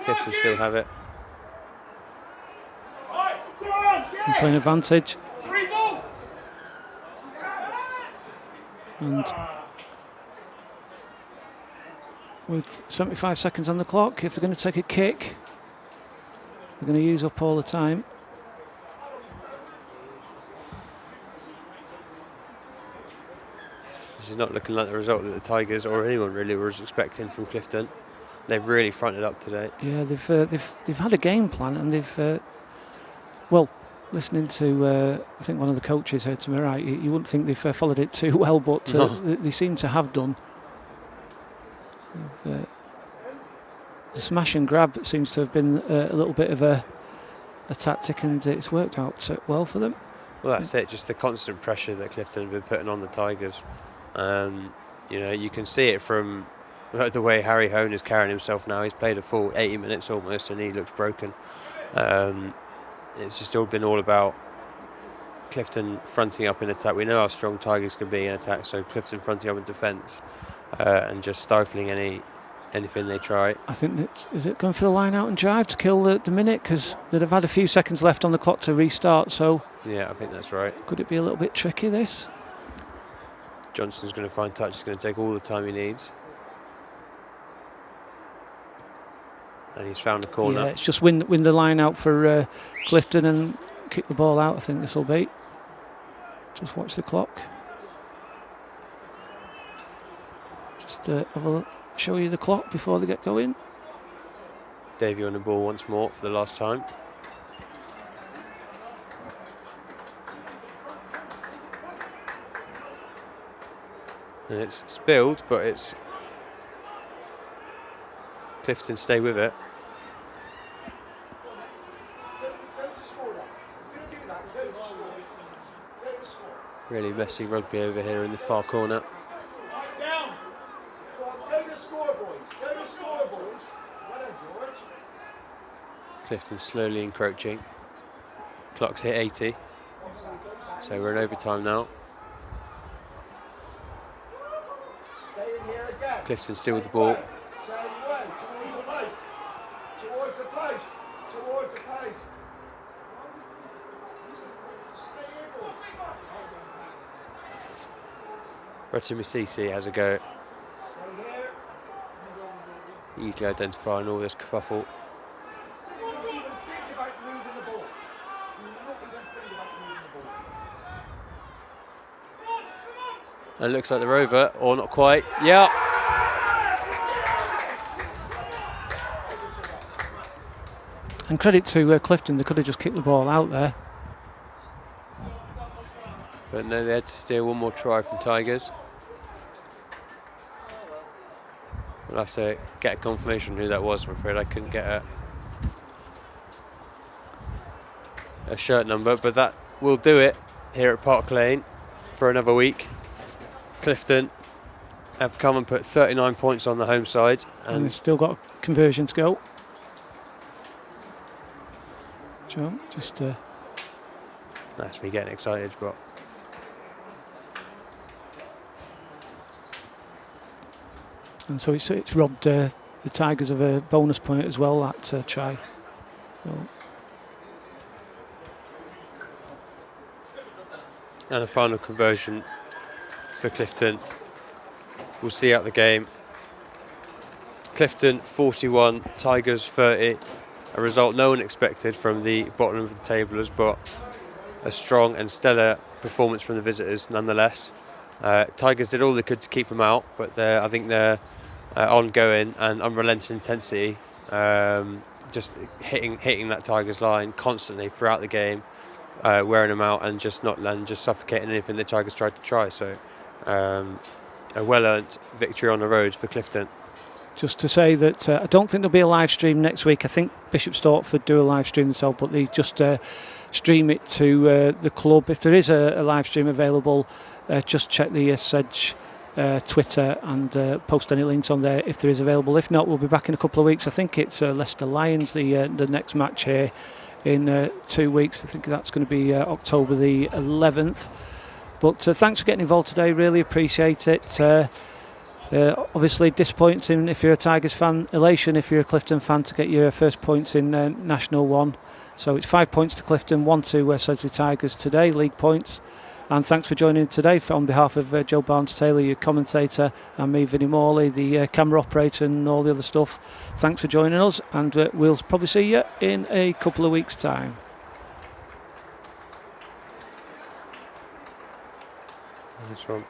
S2: Clifton still have it.
S1: Playing advantage.
S4: Free ball.
S1: And with 75 seconds on the clock, if they're going to take a kick, they're going to use up all the time.
S2: This is not looking like the result that the Tigers or anyone really was expecting from Clifton. They've really fronted up today.
S1: Yeah, they've had a game plan, and they've well, listening to I think one of the coaches here to my right, you wouldn't think they've followed it too well, but
S2: No.
S1: they seem to have done. The smash and grab seems to have been a little bit of a tactic, and it's worked out well for them.
S2: Well, that's it. Just the constant pressure that Clifton have been putting on the Tigers. You know, you can see it from the way Harry Hone is carrying himself now. He's played a full 80 minutes almost, and he looks broken. It's just been all about Clifton fronting up in attack. We know how strong Tigers can be in attack, so Clifton fronting up in defence and just stifling anything they try.
S1: I think is it going for the line out and drive to kill the minute, because they'd have had a few seconds left on the clock to restart. So
S2: yeah, I think that's right.
S1: Could it be a little bit tricky, this?
S2: Johnston's going to find touch. He's going to take all the time he needs. And he's found a corner.
S1: Yeah, it's just win the line out for Clifton and kick the ball out, I think this will be. Just watch the clock. Just show you the clock before they get going.
S2: Davey on the ball once more for the last time. And it's spilled, but it's Clifton stay with it. Really messy rugby over here in the far corner.
S4: Down. Go to score, boys. Go to score, boys. Well done, George.
S2: Clifton slowly encroaching. Clock's hit 80. So we're in overtime now.
S4: Stay in here again.
S2: Clifton still with the ball.
S4: Same way. Towards the post. Towards the post. Towards the post. Stay here, boys.
S2: Retimisisi has a go.
S4: Stay here.
S2: Easily identifying all this kerfuffle.
S4: Do not even think about moving the ball. Do not even think about moving the ball.
S2: And it looks like they're over, or not quite. Yeah.
S1: And credit to Clifton, they could have just kicked the ball out there.
S2: But no, they had to steal one more try from Tigers. We'll have to get a confirmation who that was. I'm afraid I couldn't get a shirt number, but that will do it here at Park Lane for another week. Clifton have come and put 39 points on the home side,
S1: and they've still got a conversion to go. John, just
S2: that's me getting excited, but
S1: and so it's robbed the Tigers of a bonus point as well, that try. So.
S2: And the final conversion for Clifton will see out the game. Clifton 41, Tigers 30. A result no one expected from the bottom of the tablers, but a strong and stellar performance from the visitors nonetheless. Tigers did all they could to keep them out, but I think their ongoing and unrelenting intensity, just hitting that Tigers line constantly throughout the game, wearing them out and just suffocating anything the Tigers tried to try. So a well-earned victory on the road for Clifton.
S1: Just to say that I don't think there'll be a live stream next week. I think Bishop Stortford do a live stream themselves, but they just stream it to the club. If there is a live stream available, just check the Sedge Twitter and post any links on there if there is available. If not, we'll be back in a couple of weeks. I think it's Leicester Lions, the next match here in 2 weeks. I think that's going to be October the 11th. But thanks for getting involved today. Really appreciate it. Obviously disappointing if you're a Tigers fan, elation if you're a Clifton fan to get your first points in National 1. So it's 5 points to Clifton, 1 to Sedgley Tigers today, league points. And thanks for joining today on behalf of Joe Barnes-Taylor, your commentator, and me, Vinnie Morley, the camera operator and all the other stuff. Thanks for joining us, and we'll probably see you in a couple of weeks' time.
S2: Thanks, Rob.